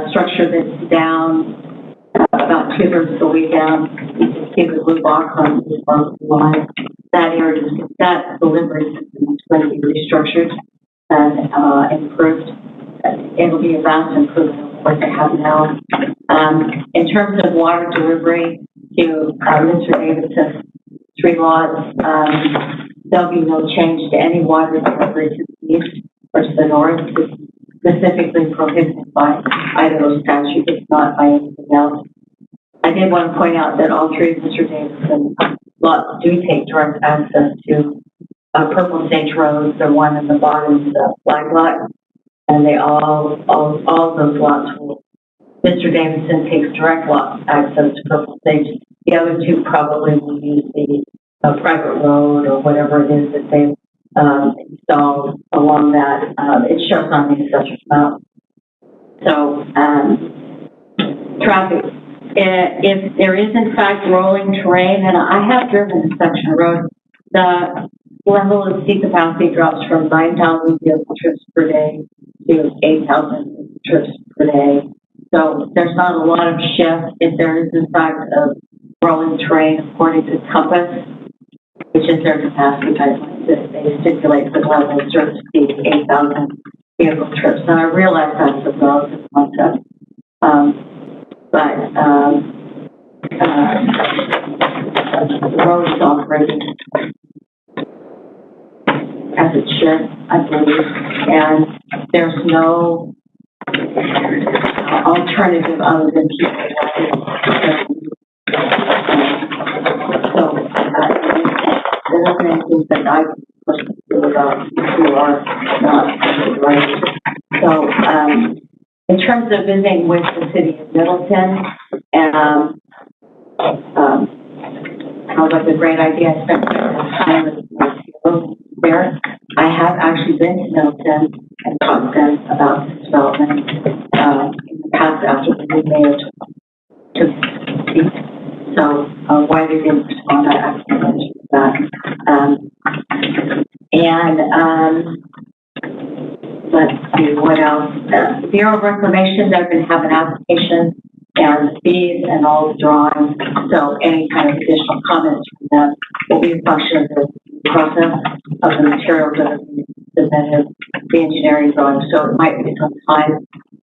structure that's down about 2/3 of the way down. You can see the blue box on the line. That area, that delivery system is going to be restructured and improved. It'll be a vast improvement of what they have now. In terms of water delivery to Mr. Davidson's 3 lots, there'll be no change to any water delivery to the east or to the north. It's specifically prohibited by Idaho statute, it's not by anything else. I did want to point out that all 3 of Mr. Davidson's lots do take direct access to Purple Sage Road. The one in the bottom is the flag lot, and they all those lots will. Mr. Davidson takes direct lot access to Purple Sage. The other 2 probably will use the private road or whatever it is that they've installed along that. It shows on the assessor's map. So traffic. If there is in fact rolling terrain, and I have driven this section of road, the level of seat capacity drops from 9,000 vehicle trips per day to 8,000 trips per day. So there's not a lot of shift. If there is in fact a rolling terrain according to Compass, which is their capacity guidelines, they stipulate for the level of service to be 8,000 vehicle trips. And I realize that's a relative concept. But the road is operating as it should, I believe, and there's no alternative other than keeping it. So there isn't anything that I can personally do about who are not right. So in terms of visiting with the city of Middleton, sounds like a great idea. I spent time with my CEO there. I have actually been to Middleton and talked to them about this development in the past after the new mayor took seat. So why they didn't respond, I can't mention that. Let's see, what else? The Bureau of Reclamation, they're going to have an application and the fees and all the drawings. So any kind of additional comments from them will be a function of the process of the materials that are being submitted, the engineering drawings. So it might be some time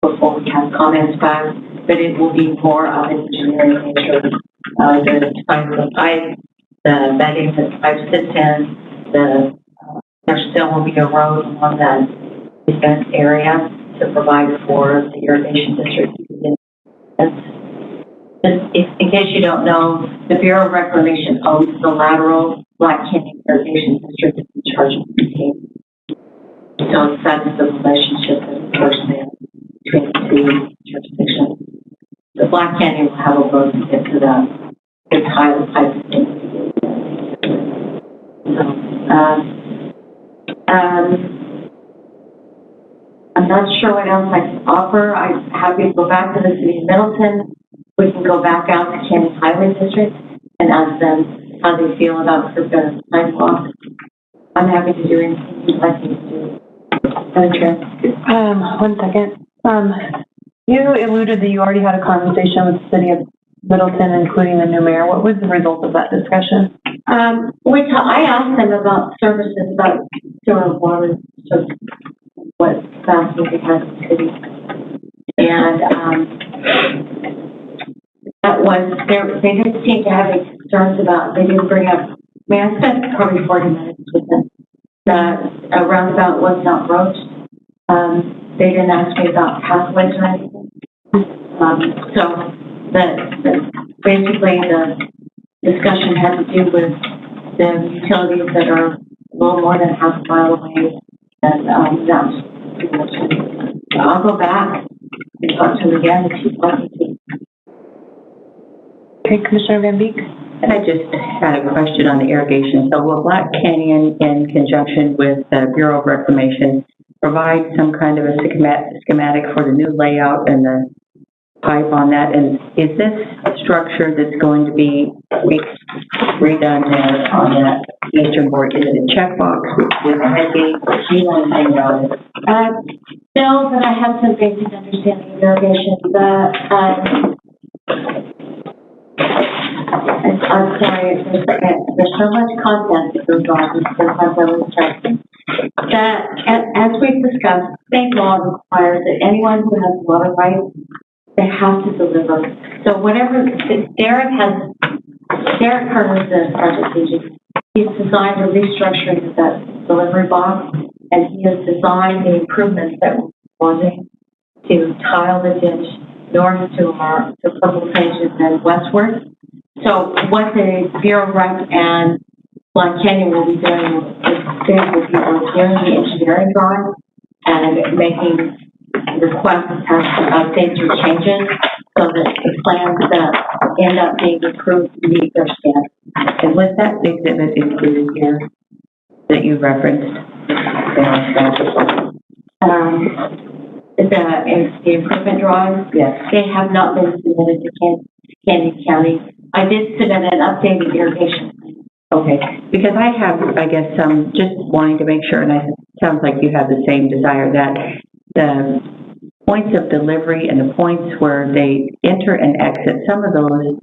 before we have comments back, but it will be more of an engineering nature. The design of the pipe, the bedding that the pipe sits in, there still will be a road along that defense area to provide for the irrigation district. In case you don't know, the Bureau of Reclamation owns the lateral Black Canyon Irrigation District is in charge of maintaining. So that's the relationship that occurs there between the 2 jurisdictions. The Black Canyon will have a road to get to the tile pipe. So, I'm not sure what else I can offer. I'm happy to go back to the city of Middleton. We can go back out to Canyon Highway District and ask them how they feel about the sidewalk. I'm happy to do anything you'd like me to do. Madam Chair. 1 second. You alluded that you already had a conversation with the city of Middleton, including the new mayor. What was the result of that discussion? I asked them about services, about sewer, water, so what capacity they have in the city. And, that was, they didn't seem to have any concerns about, they didn't bring up, I spent probably 40 minutes with them. A roundabout was not broached. They didn't ask me about pathways or anything. So basically the discussion had to do with the utilities that are a little more than half a mile away. And that's pretty much it. I'll go back and talk to them again if you'd like me to. Okay, Commissioner Van Beek? And I just had a question on the irrigation. So will Black Canyon, in conjunction with the Bureau of Reclamation, provide some kind of a schematic for the new layout and the pipe on that? And is this structure that's going to be redone there on that eastern board, is it a checkbox with a head gate? Do you want to think about it? No, but I have some basic understanding of irrigation. I'm sorry, there's so much content that goes on, sometimes I lose track. That, as we've discussed, state law requires that anyone who has water rights, they have to deliver. So whatever, Derek Carter's the project agent. He's designed a restructuring of that delivery box, and he has designed the improvements that we're wanting to tile the ditch north to Purple Sage and then westward. So what the Bureau of Rec and Black Canyon will be doing is they will be reviewing the engineering drawing and making requests as to updates or changes so that the plans that end up being approved meet their standards. And was that exhibit included here that you referenced? The improvement drawings, yes, they have not been submitted to Canyon County. I did submit an updated irrigation plan. okay, because I have, I guess, just wanting to make sure, and it sounds like you have the same desire, that the points of delivery and the points where they enter and exit, some of those,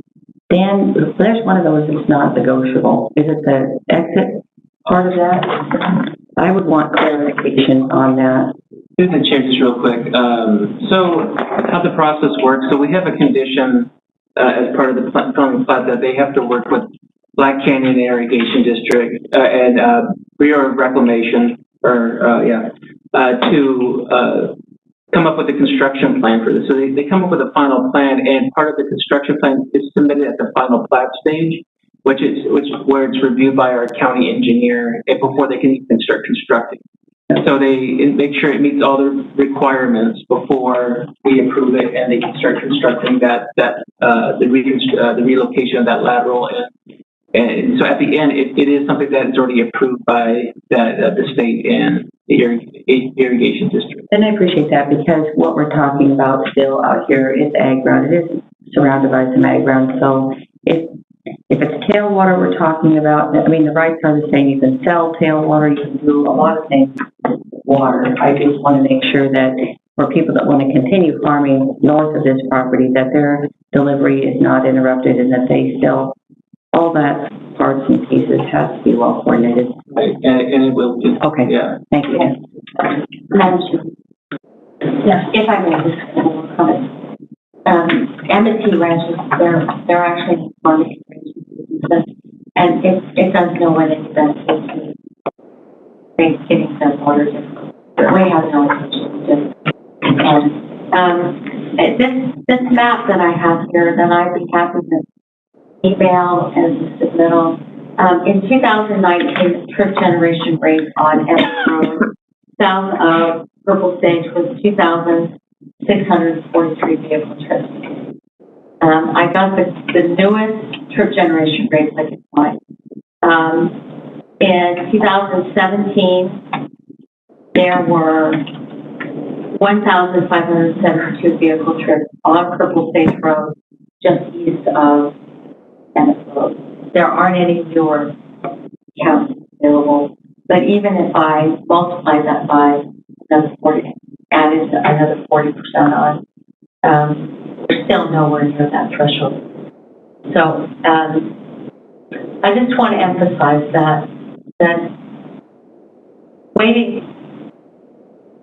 Dan, there's one of those that's not negotiable. Is it the exit part of that? I would want clarification on that. Through the chair, just real quick. So how the process works, so we have a condition as part of the zoning plat that they have to work with Black Canyon Irrigation District and Bureau of Reclamation, to come up with a construction plan for this. So they come up with a final plan, and part of the construction plan is submitted at the final plat stage, where it's reviewed by our county engineer before they can even start constructing. So they make sure it meets all the requirements before we approve it, and they can start constructing the relocation of that lateral. And so at the end, it is something that is already approved by the state and the irrigation district. And I appreciate that, because what we're talking about still out here is ag ground. It is surrounded by some ag ground. So if it's tailwater we're talking about, I mean, the rights are the same. You can sell tailwater, you can do a lot of things with water. I just want to make sure that for people that want to continue farming north of this property, that their delivery is not interrupted and that they still, all that parts and pieces has to be well coordinated. Right. And it will. Okay. Yeah. Thank you. Madam Chair. Yes, if I may, just a little comment. M&T ranches, they're actually farming ranches, and it does know what it's best to getting the water difficult. We have no intention to do. And this map that I have here, that I'd be happy to email and submittal. In 2019, the trip generation rate on Evans Road south of Purple Sage was 2,643 vehicle trips. I got the newest trip generation rates I could find. In 2017, there were 1,572 vehicle trips on Purple Sage Road, just east of Bennett Road. There aren't any newer counts available, but even if I multiply that by another 40, added another 40% on, we're still nowhere near that threshold. So I just want to emphasize that waiting,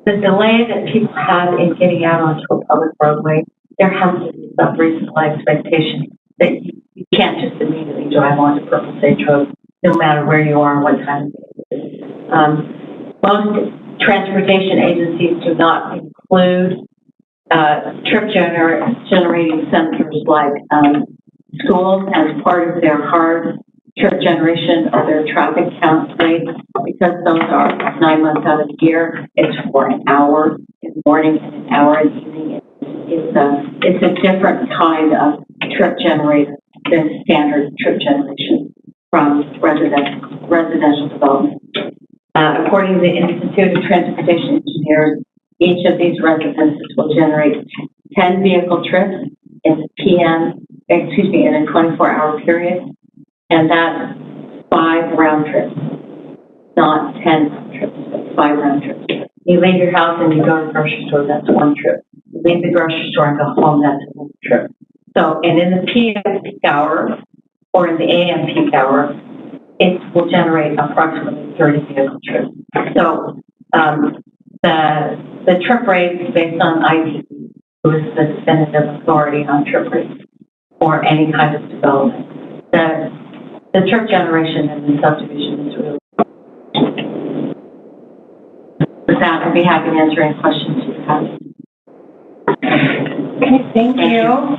the delay that people have in getting out onto a public roadway, there has to be some reasonable expectation that you can't just immediately drive onto Purple Sage Road, no matter where you are and what time of day it is. Most transportation agencies do not include trip generating centers like schools as part of their hard trip generation or their traffic count rates, because those are 9 months out of the year. It's for an hour in the morning and an hour in the evening. It's a different kind of trip generator than standard trip generation from residential development. According to the Institute of Transportation Engineers, each of these residences will generate 10 vehicle trips in a 24-hour period, and that's 5 round trips, not 10 round trips, but 5 round trips. You leave your house and you go to the grocery store, that's 1 trip. You leave the grocery store and go home, that's 1 trip. So, and in the PM peak hour or in the AM peak hour, it will generate approximately 30 vehicle trips. So, the trip rates based on ITV, who is the definitive authority on trip rates or any kind of development, the trip generation in the subdivision is really. With that, I'd be happy to answer any questions you have. Okay, thank you.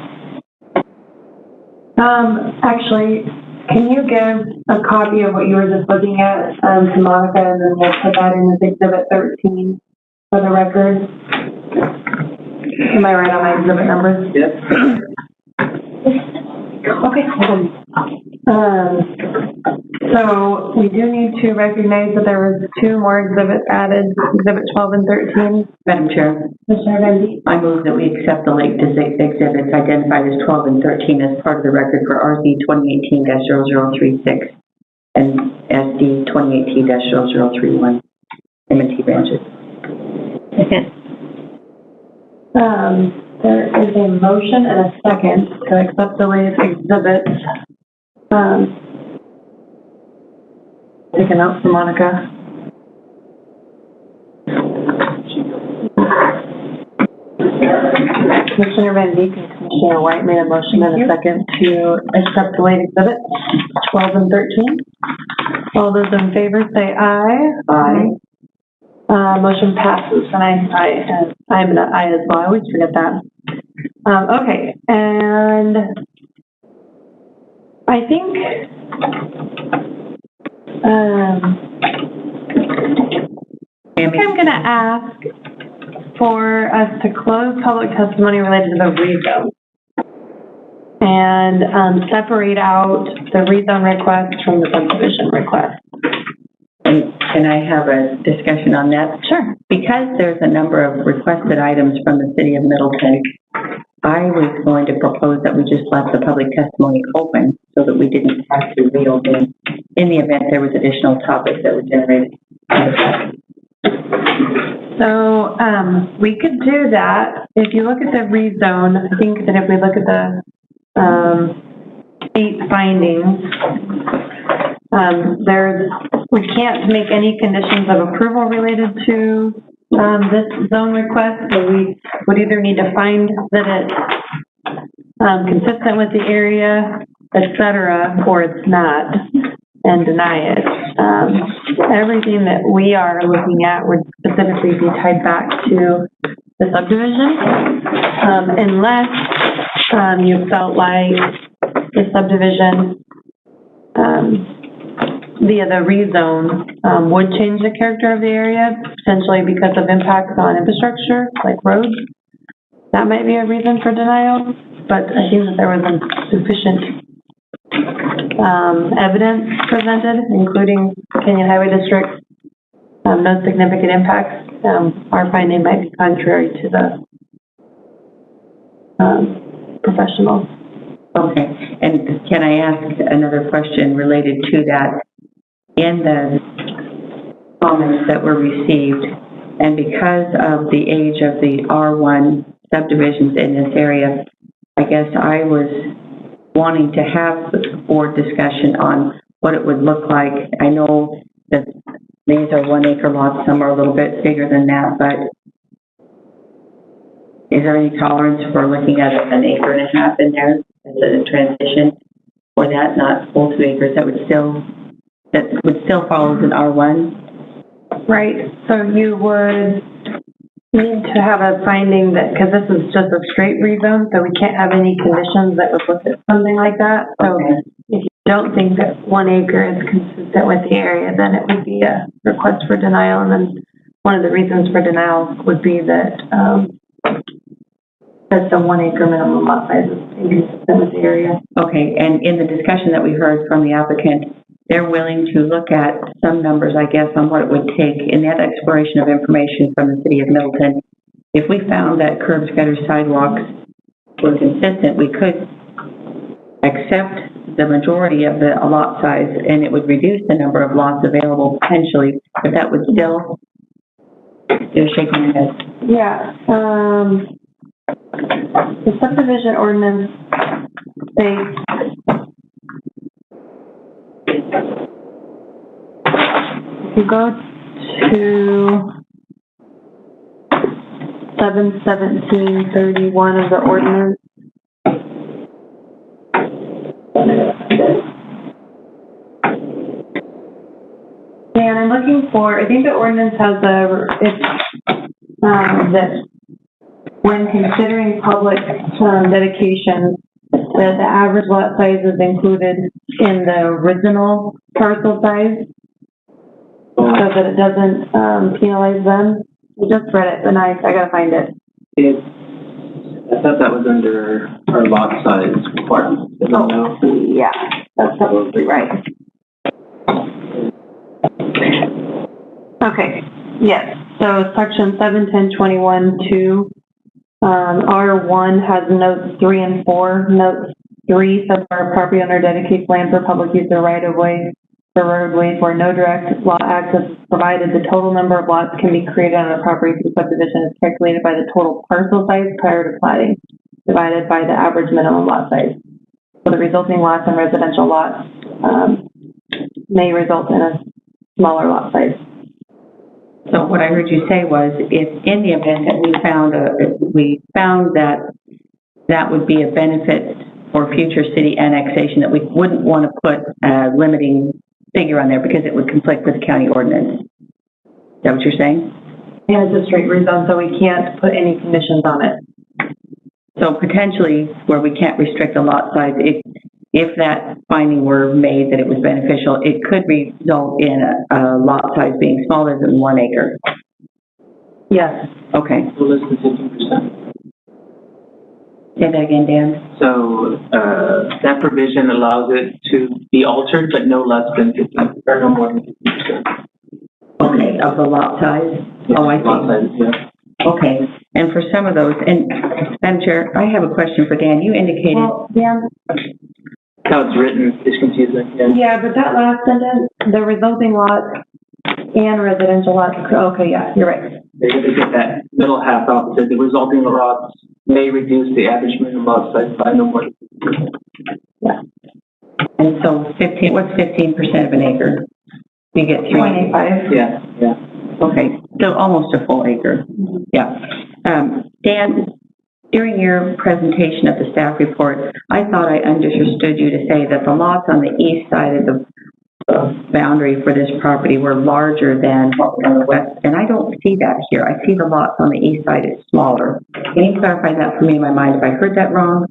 Actually, can you give a copy of what you were just looking at to Monica, and then we'll put that in as Exhibit 13 for the record? Am I right on my exhibit numbers? Yes. Okay. So we do need to recognize that there was 2 more exhibits added, Exhibit 12 and 13. Madam Chair, Commissioner Van Dee? I move that we accept the late exhibits identified as 12 and 13 as part of the record for RZ 2018-0036 and SD 2018-0031, M&T branches. Second. There is a motion and a second to accept the latest exhibits. Take a note for Monica. Commissioner Van Dee and Commissioner White made a motion and a second to accept the late exhibits, 12 and 13. All those in favor say aye. Aye. Motion passes, and I'm an aye as well. I always forget that. Okay, and I think I'm going to ask for us to close public testimony related to the rezone and separate out the rezone request from the subdivision request. And can I have a discussion on that? Sure. Because there's a number of requested items from the city of Middleton, I was going to propose that we just left the public testimony open so that we didn't have to reopen in the event there was additional topics that were generated. So, we could do that. If you look at the rezone, I think that if we look at the, 8 findings, we can't make any conditions of approval related to, this zone request, so we would either need to find that it's, consistent with the area, et cetera, or it's not, and deny it. Everything that we are looking at would specifically be tied back to the subdivision, unless, you felt like the subdivision, via the rezone, would change the character of the area, potentially because of impacts on infrastructure, like roads. That might be a reason for denial, but I think that there was sufficient evidence presented, including Canyon Highway District, no significant impacts. Our finding might be contrary to the professionals. Okay, and can I ask another question related to that? In the comments that were received, and because of the age of the R1 subdivisions in this area, I guess I was wanting to have the board discussion on what it would look like. I know that these are 1 acre lots, some are a little bit bigger than that, but is there any tolerance for looking at 1.5 acres in there as a transition for that, not full 2 acres, that would still follow as an R1? Right, so you would need to have a finding that, because this is just a straight rezone, so we can't have any conditions that would look at something like that. So Okay. if you don't think that 1 acre is consistent with the area, then it would be a request for denial. And then one of the reasons for denial would be that, that's the 1 acre minimum lot size is inconsistent with the area. Okay, and in the discussion that we heard from the applicant, they're willing to look at some numbers, I guess, on what it would take in that exploration of information from the city of Middleton. If we found that curbs, gutters, sidewalks were consistent, we could accept the majority of the lot size, and it would reduce the number of lots available potentially, but that would still, you're shaking your head. Yeah, the subdivision ordinance states, if you go to 71731 of the ordinance, and I'm looking for, I think the ordinance has that when considering public dedication, that the average lot size is included in the original parcel size, so that it doesn't penalize them. I just read it, and I gotta find it. I thought that was under our lot size requirement. Yeah, that's probably right. Okay, yes, so section 71021-2, R1 has notes 3 and 4. Note 3 says our property owner dedicates land for public use or right of way for roadways where no direct lot access is provided. The total number of lots can be created on a property through subdivision is calculated by the total parcel size prior to platting, divided by the average minimum lot size. So the resulting lots and residential lots may result in a smaller lot size. So what I heard you say was, if in the event that we found that that would be a benefit for future city annexation, that we wouldn't want to put a limiting figure on there because it would conflict with the county ordinance. Is that what you're saying? Yeah, it's a straight rezone, so we can't put any conditions on it. So potentially, where we can't restrict the lot size, if that finding were made that it was beneficial, it could result in a lot size being smaller than 1 acre. Yes. Okay. So less than 50%. Say that again, Dan. So, that provision allows it to be altered, but no less than 50, or no more than 50%. Okay, of the lot size? Oh, I see. Lot size, yeah. Okay, and for some of those, and Madam Chair, I have a question for Dan. You indicated. Well, Dan, How it's written is confusing, yeah. yeah, but that last sentence, the resulting lots and residential lots, okay, yeah, you're right. They have to get that middle half out, that the resulting lots may reduce the average minimum lot size by no more than 50%. Yeah. And so 15, what's 15% of an acre? You get 25. Yeah, yeah. Okay, so almost a full acre. Yeah. Dan, during your presentation of the staff report, I thought I understood you to say that the lots on the east side of the boundary for this property were larger than what was on the west, and I don't see that here. I see the lots on the east side is smaller. Can you clarify that for me in my mind if I heard that wrong?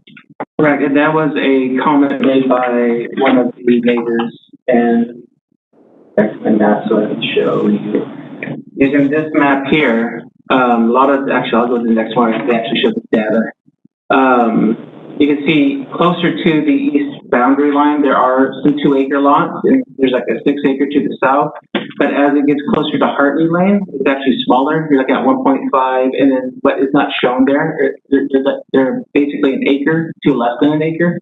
Correct, and that was a comment made by one of the neighbors, and that's my map, so I can show you. Using this map here, actually, I'll go to the next one, they actually show the data. You can see closer to the east boundary line, there are some 2-acre lots, and there's like a 6-acre to the south. But as it gets closer to Hartley Lane, it's actually smaller. You're looking at 1.5, and then what is not shown there, they're basically an acre to less than an acre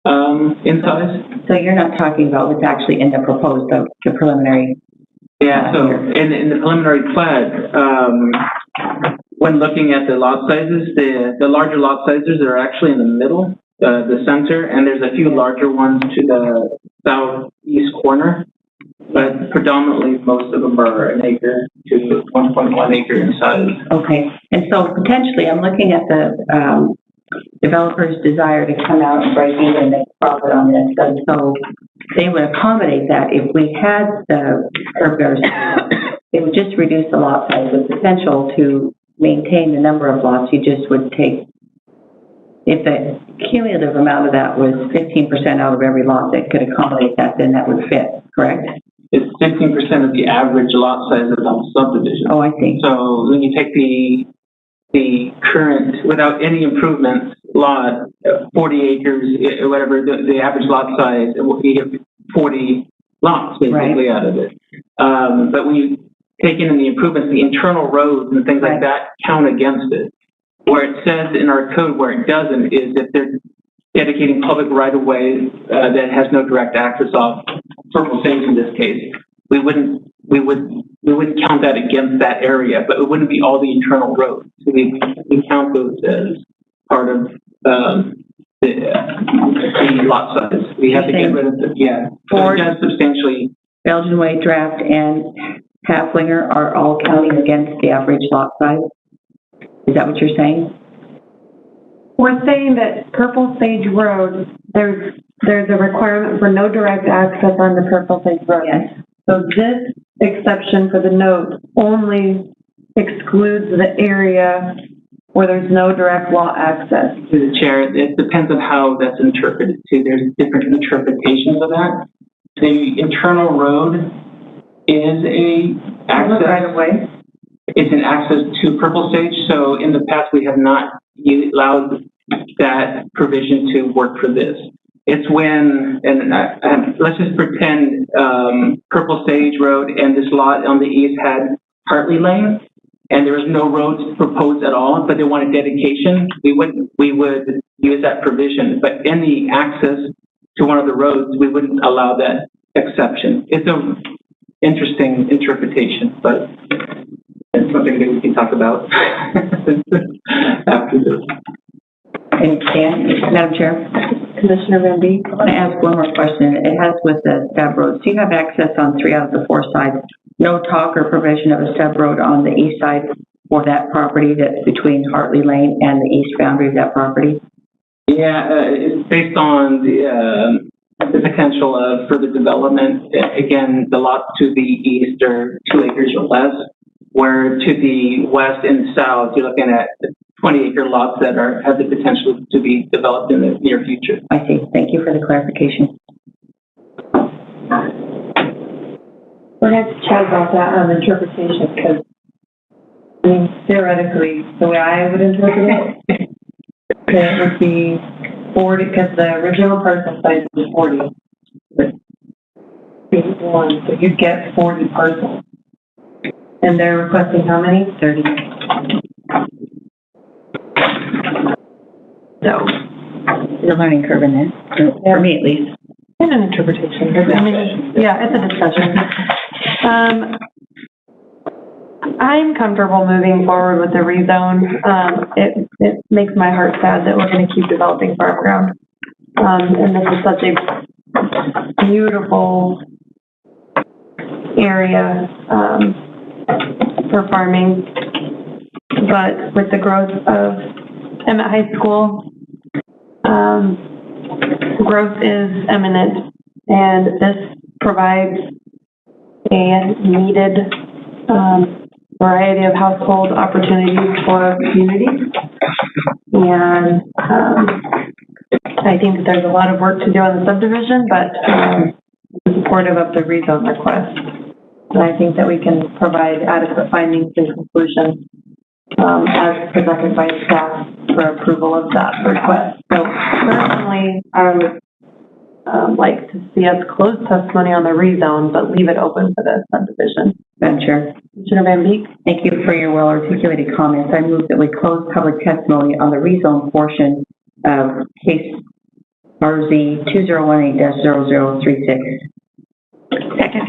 in size. So you're not talking about what's actually in the proposed, the preliminary? Yeah, so in the preliminary plat, when looking at the lot sizes, the larger lot sizes are actually in the middle, the center, and there's a few larger ones to the southeast corner, but predominantly most of them are an acre to 1.1 acre in size. Okay, and so potentially, I'm looking at the developer's desire to come out and break even and make a profit on this, and so they would accommodate that if we had the curb guards. It would just reduce the lot size with potential to maintain the number of lots. You just would take, if the cumulative amount of that was 15% out of every lot that could accommodate that, then that would fit, correct? It's 15% of the average lot size of the subdivision. Oh, I see. So when you take the current, without any improvements, lot, 40 acres, whatever, the average lot size, you get 40 lots basically out of it. But when you take in the improvements, the internal roads and things like that count against it. Where it says in our code where it doesn't is if they're dedicating public right-of-way that has no direct access off Purple Sage in this case, we wouldn't count that against that area, but it wouldn't be all the internal roads. So we count those as part of the lot size. We have to get rid of the, so it does substantially. Belgian Way, Draft, and Halflinger are all counting against the average lot size? Is that what you're saying? We're saying that Purple Sage Road, there's a requirement for no direct access on the Purple Sage Road. Yes. So this exception for the note only excludes the area where there's no direct lot access. To the chair, it depends on how that's interpreted too. There's different interpretations of that. The internal road is a access right away. It's an access to Purple Sage. So in the past, we have not allowed that provision to work for this. It's when, let's just pretend Purple Sage Road and this lot on the east had Hartley Lane, and there was no roads proposed at all, but they wanted dedication. We would use that provision. But in the access to one of the roads, we wouldn't allow that exception. It's an interesting interpretation, but it's something that we can talk about after this. And Madam Chair? Commissioner Van Beek? I want to ask one more question. It has with the stub roads. Do you have access on 3 out of the 4 sides? No talk or provision of a stub road on the east side for that property that's between Hartley Lane and the east boundary of that property? Yeah, it's based on the potential of further development. Again, the lots to the east are 2 acres or less, where to the west and south, you're looking at 20-acre lots that have the potential to be developed in the near future. I see. Thank you for the clarification. We're going to have to chat about that interpretation, because, I mean, theoretically, the way I would interpret it, it would be 40, because the original parcel size was 40. But 81, so you'd get 40 parcels. And they're requesting how many? 30. So, There's a learning curve in there, for me at least. and an interpretation. I mean, yeah, it's a discussion. I'm comfortable moving forward with the rezone. It makes my heart sad that we're going to keep developing farm ground. And this is such a beautiful area for farming. But with the growth of Emmett High School, growth is imminent, and this provides a needed variety of household opportunities for our community. And I think that there's a lot of work to do on the subdivision, but I'm supportive of the rezone request. And I think that we can provide adequate findings and conclusions as presented by staff for approval of that request. So Personally, I would, like to see us close testimony on the rezone, but leave it open for the subdivision. Madam Chair, Commissioner Van Beek? thank you for your well-articulated comments. I move that we close public testimony on the rezone portion of case RZ 2018-0036. Second.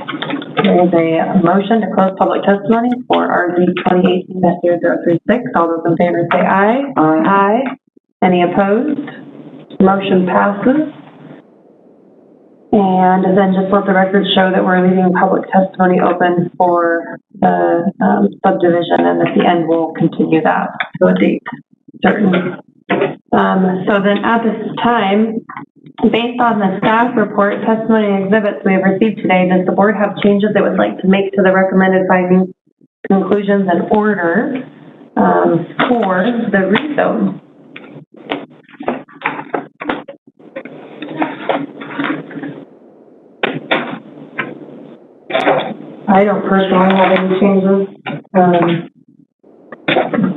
There's a motion to close public testimony for RZ 2018-0036. All those in favor say aye. Aye. Any opposed? Motion passes. And then just let the record show that we're leaving public testimony open for the subdivision, and at the end we'll continue that to a date certain. So then at this time, based on the staff report, testimony, and exhibits we have received today, does the board have changes it would like to make to the recommended findings, conclusions, and order for the rezone? I don't personally have any changes. I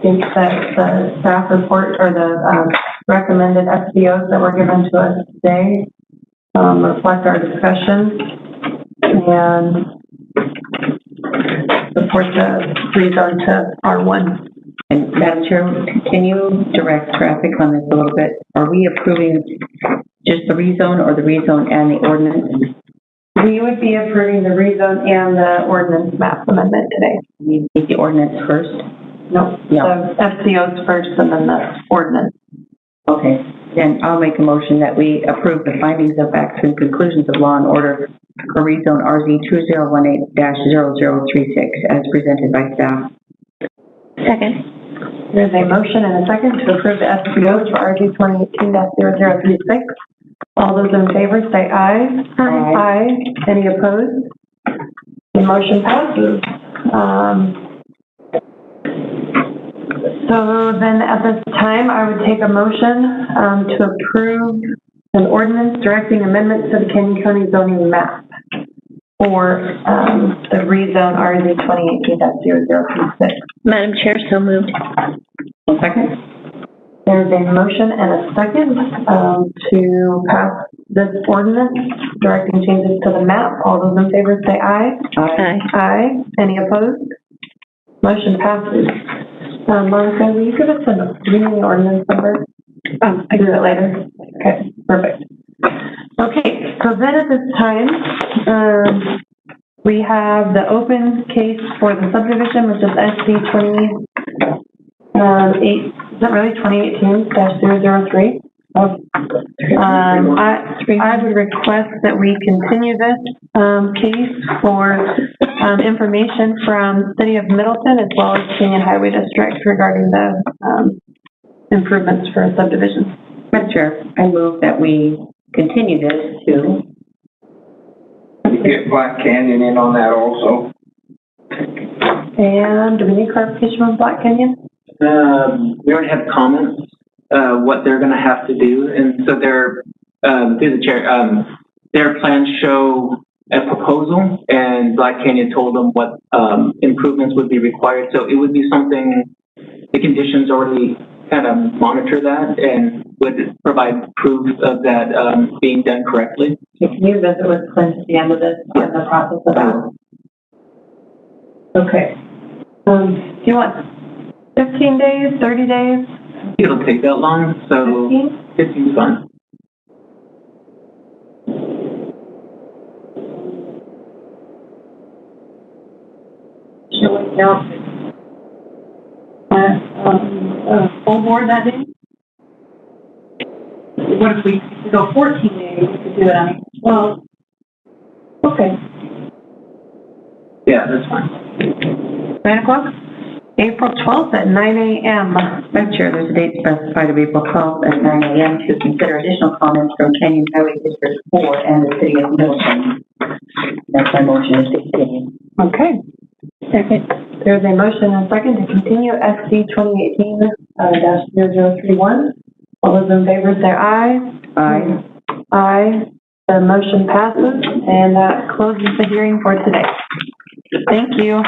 think that the staff report or the recommended SBOs that were given to us today reflect our discussion and support the rezone to R1. And Madam Chair, can you direct traffic on this a little bit? Are we approving just the rezone or the rezone and the ordinance? We would be approving the rezone and the ordinance map amendment today. We need the ordinance first? No. No. The FCOs first and then the ordinance. Okay, then I'll make a motion that we approve the findings of facts and conclusions of law and order for rezone RZ 2018-0036 as presented by staff. Second. There's a motion and a second to approve the SBOs for RZ 2018-0036. All those in favor say aye. Aye. Aye. Any opposed? The motion passes. So then at this time, I would take a motion to approve an ordinance directing amendments to the Canyon County zoning map for the rezone RZ 2018-0036. Madam Chair, so moved. One second. There's a motion and a second to pass this ordinance directing changes to the map. All those in favor say aye. Aye. Aye. Any opposed? Motion passes. Monica, will you give us do you need the ordinance number? I can do it later. Okay, perfect. Okay, so then at this time, we have the open case for the subdivision, which is SC 2018-003? I would request that we continue this case for information from City of Middleton as well as Canyon Highway District regarding the improvements for a subdivision. Madam Chair, I move that we continue this to... Get Black Canyon in on that also. And do we need clarification on Black Canyon? We already have comments, what they're gonna have to do, and so they're, through the chair, their plans show a proposal, and Black Canyon told them what, improvements would be required, so it would be something, the conditions already kind of monitor that and would provide proof of that, being done correctly. Can you visit with Clint at the end of this, in the process of that? Okay. Do you want 15 days, 30 days? It'll take that long, so 15 is fine. Shall we now, full board that day? What if we go 14 days, we could do it on, well, okay. Yeah, that's fine. 9 o'clock? April 12th at 9 a.m. Madam Chair, there's a date specified of April 12th at 9 a.m. to consider additional comments from Canyon Highway District 4 and the City of Middleton. That's my motion is to continue. Okay. Second. There's a motion and a second to continue SC 2018-0031. All those in favor say aye. Aye. Aye. The motion passes, and that closes the hearing for today. Thank you.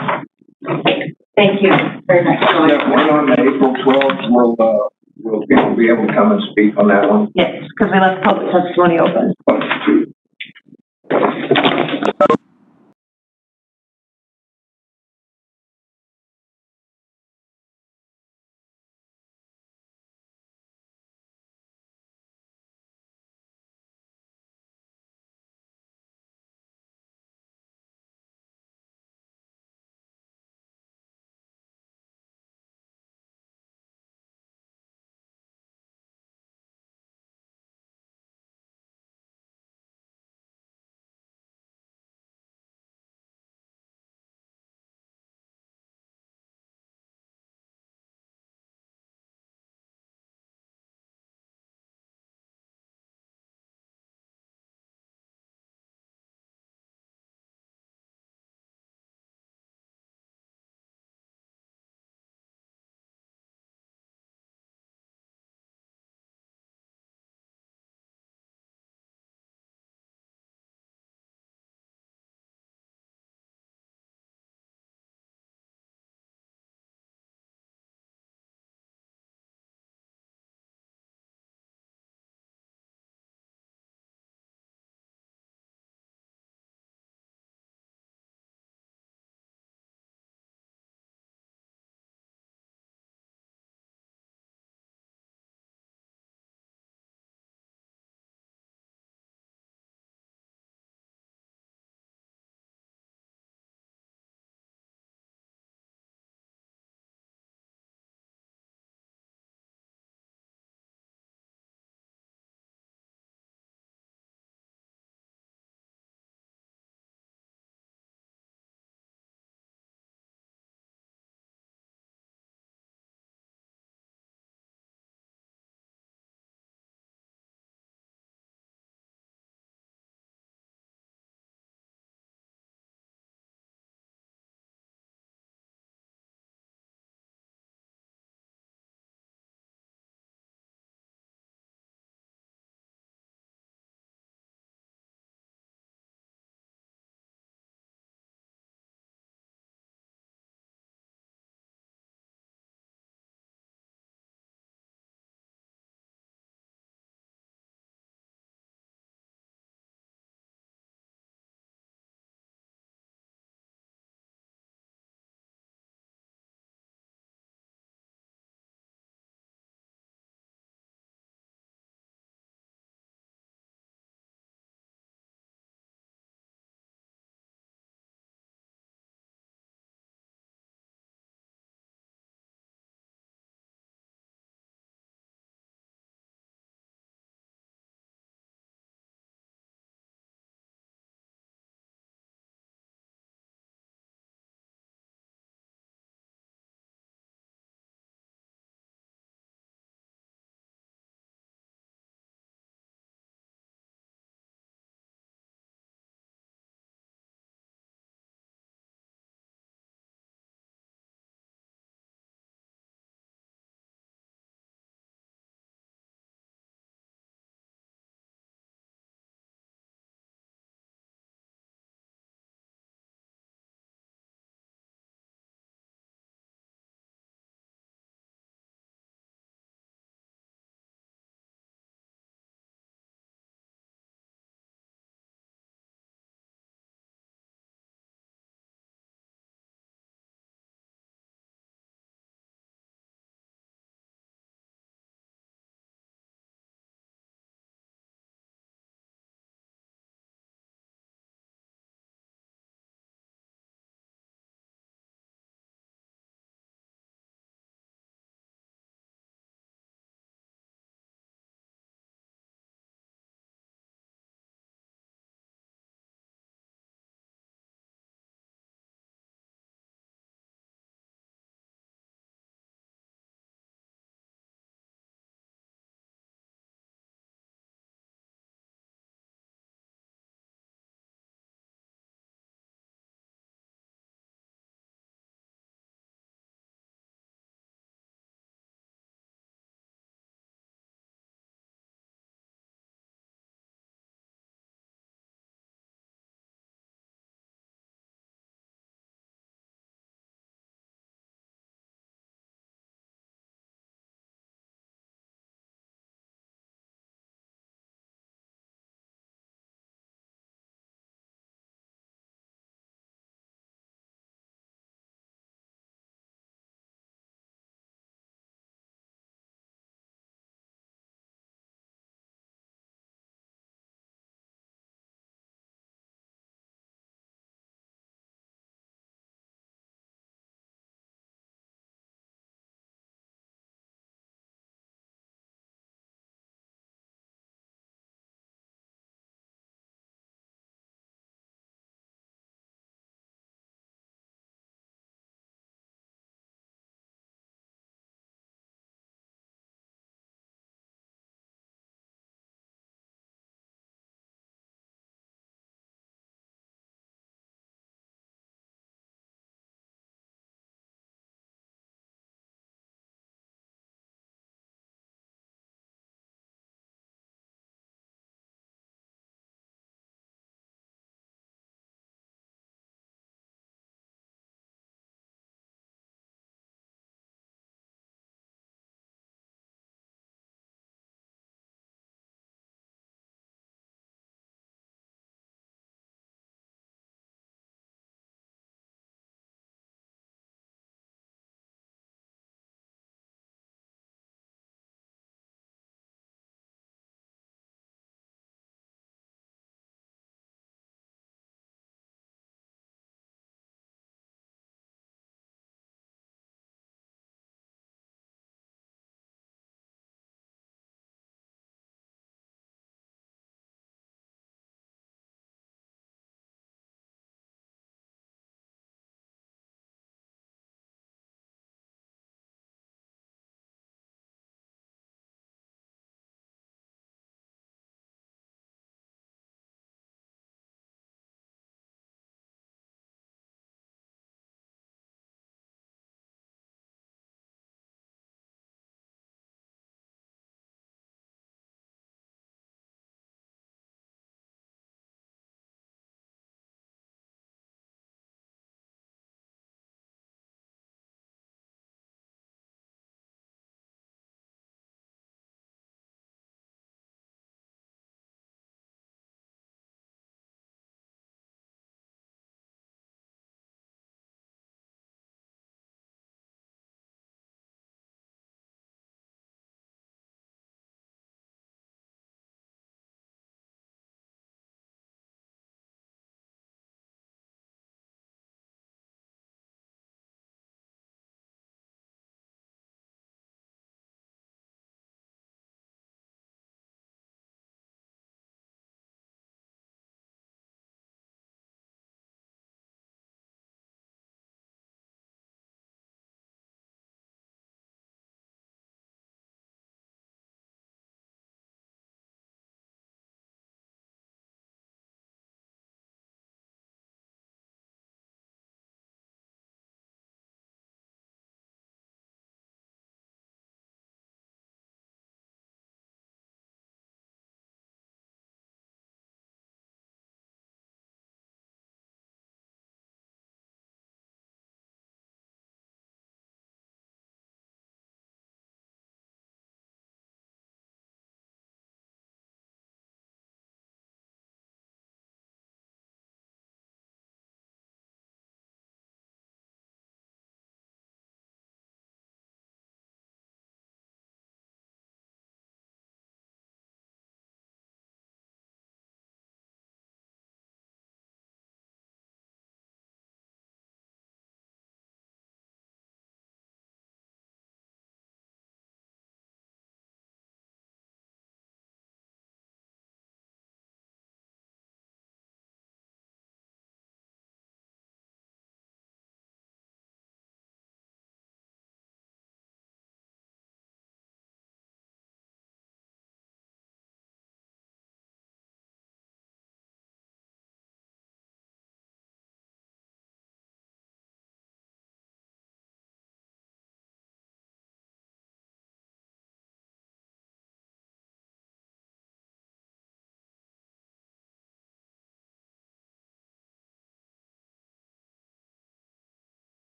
Thank you very much. That one on April 12th, Will people be able to come and speak on that one? Yes, because we left public testimony open.